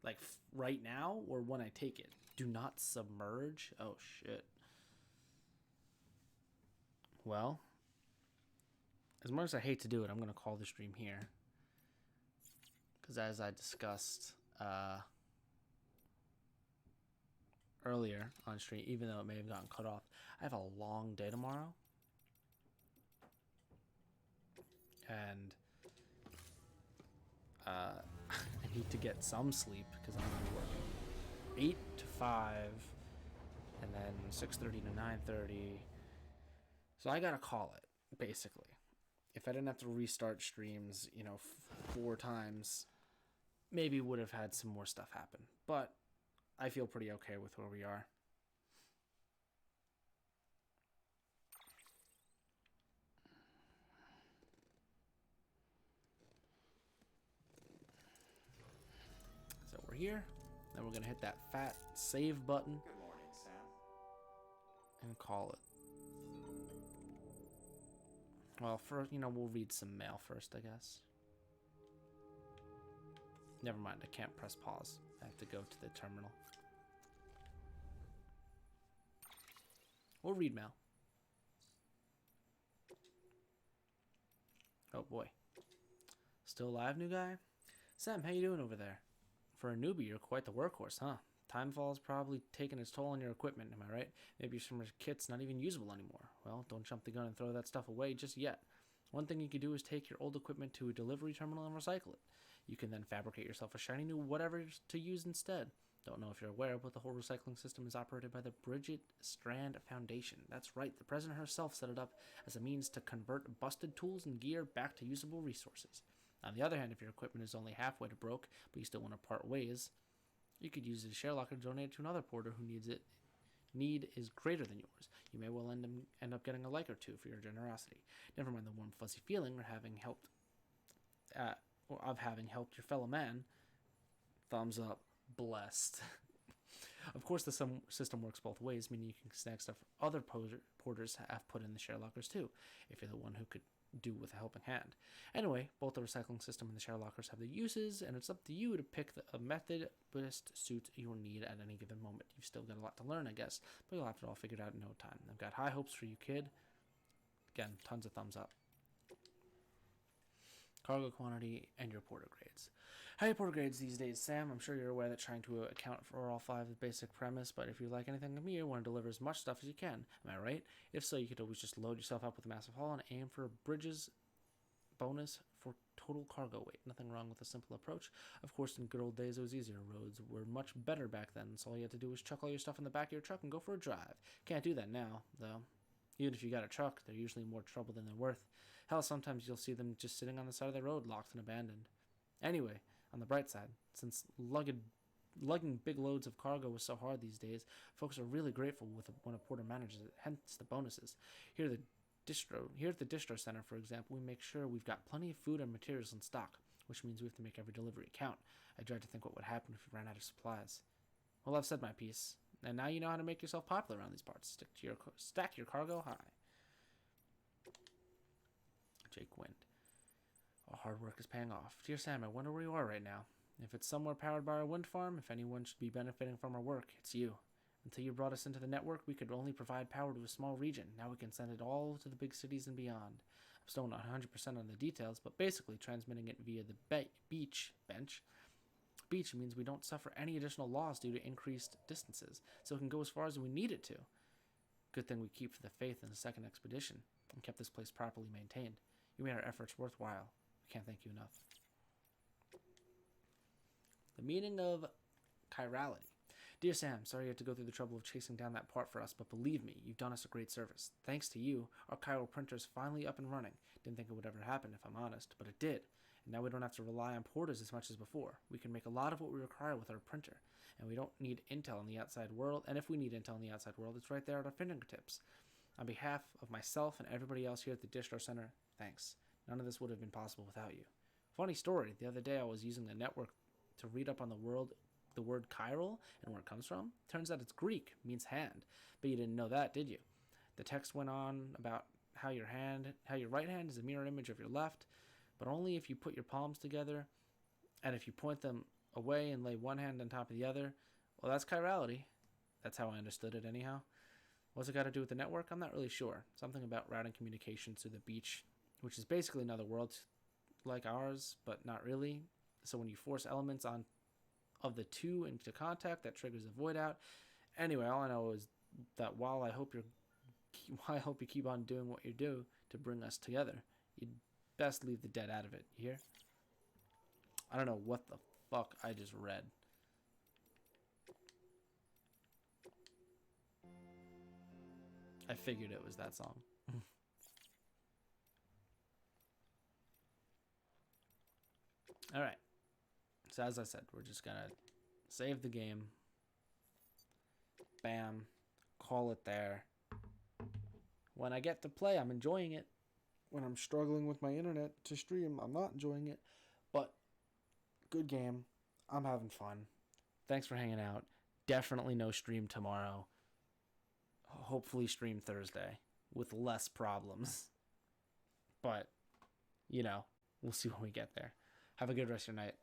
Like right now or when I take it? Do not submerge? Oh shit. Well, as much as I hate to do it, I'm going to call the stream here. Because as I discussed earlier on stream, even though it may have gotten cut off. I have a long day tomorrow. And I need to get some sleep because I'm going to be working 8 to 5 and then 6:30 to 9:30. So I got to call it, basically. If I didn't have to restart streams, 4 times, maybe would have had some more stuff happen. But I feel pretty okay with where we are. So we're here. Then we're going to hit that fat save button. Good morning, Sam. And call it. Well, first, we'll read some mail first, I guess. Never mind, I can't press pause. I have to go to the terminal. We'll read mail. Oh boy. Still alive, new guy? Sam, how you doing over there? For a newbie, you're quite the workhorse, huh? Timefall's probably taking its toll on your equipment, am I right? Maybe some of your kit's not even usable anymore. Well, don't jump the gun and throw that stuff away just yet. One thing you could do is take your old equipment to a delivery terminal and recycle it. You can then fabricate yourself a shiny new whatever to use instead. Don't know if you're aware, but the whole recycling system is operated by the Bridget Strand Foundation. That's right, the president herself set it up as a means to convert busted tools and gear back to usable resources. On the other hand, if your equipment is only halfway to broke, but you still want to part ways, you could use the share locker to donate it to another porter who needs it. Need is greater than yours. You may well end up getting a like or two for your generosity. Never mind the warm fuzzy feeling of having helped your fellow man. Thumbs up. Blessed. Of course, the system works both ways, meaning you can snag stuff other porters have put in the share lockers too, if you're the one who could do with a helping hand. Anyway, both the recycling system and the share lockers have their uses, and it's up to you to pick a method best suits your need at any given moment. You've still got a lot to learn, I guess, but you'll have it all figured out in no time. I've got high hopes for you, kid. Again, tons of thumbs up. Cargo quantity and your porter grades. How are porter grades these days, Sam? I'm sure you're aware that trying to account for all 5 is the basic premise, but if you like anything of me, you want to deliver as much stuff as you can. Am I right? If so, you could always just load yourself up with a massive haul and aim for a bridges bonus for total cargo weight. Nothing wrong with a simple approach. Of course, in good old days, it was easier. Roads were much better back then, so all you had to do was chuck all your stuff in the back of your truck and go for a drive. Can't do that now, though. Even if you got a truck, they're usually more trouble than they're worth. Hell, sometimes you'll see them just sitting on the side of the road, locked and abandoned. Anyway, on the bright side, since lugging big loads of cargo was so hard these days, folks are really grateful when a porter manages it, hence the bonuses. Here at the distro center, for example, we make sure we've got plenty of food and materials in stock, which means we have to make every delivery count. I dread to think what would happen if we ran out of supplies. Well, I've said my piece, and now you know how to make yourself popular around these parts. Stack your cargo high. Jake Wind. Our hard work is paying off. Dear Sam, I wonder where you are right now. If it's somewhere powered by our wind farm, if anyone should be benefiting from our work, it's you. Until you brought us into the network, we could only provide power to a small region. Now we can send it all to the big cities and beyond. I'm still not 100% on the details, but basically transmitting it via the beach means we don't suffer any additional loss due to increased distances, so it can go as far as we need it to. Good thing we keep the faith in the second expedition and kept this place properly maintained. You made our efforts worthwhile. We can't thank you enough. The meaning of chirality. Dear Sam, sorry you had to go through the trouble of chasing down that part for us, but believe me, you've done us a great service. Thanks to you, our chiral printer is finally up and running. Didn't think it would ever happen, if I'm honest, but it did. And now we don't have to rely on porters as much as before. We can make a lot of what we require with our printer, and we don't need intel in the outside world, and if we need intel in the outside world, it's right there at our fingertips. On behalf of myself and everybody else here at the Distro Center, thanks. None of this would have been possible without you. Funny story, the other day I was using the network to read up on the word chiral and where it comes from. Turns out it's Greek, means hand. But you didn't know that, did you? The text went on about how your right hand is a mirror image of your left, but only if you put your palms together, and if you point them away and lay one hand on top of the other. Well, that's chirality. That's how I understood it anyhow. What's it got to do with the network? I'm not really sure. Something about routing communications to the beach, which is basically another world like ours, but not really. So when you force elements of the two into contact, that triggers a void out, Anyway, all I know is that while I hope you keep on doing what you do to bring us together, you'd best leave the dead out of it. You hear? I don't know what the fuck I just read. I figured it was that song. All right. So as I said, we're just gonna save the game. Bam. Call it there. When I get to play, I'm enjoying it. When I'm struggling with my internet to stream, I'm not enjoying it. But good game. I'm having fun. Thanks for hanging out. Definitely no stream tomorrow. Hopefully stream Thursday with less problems. But, we'll see when we get there. Have a good rest of your night.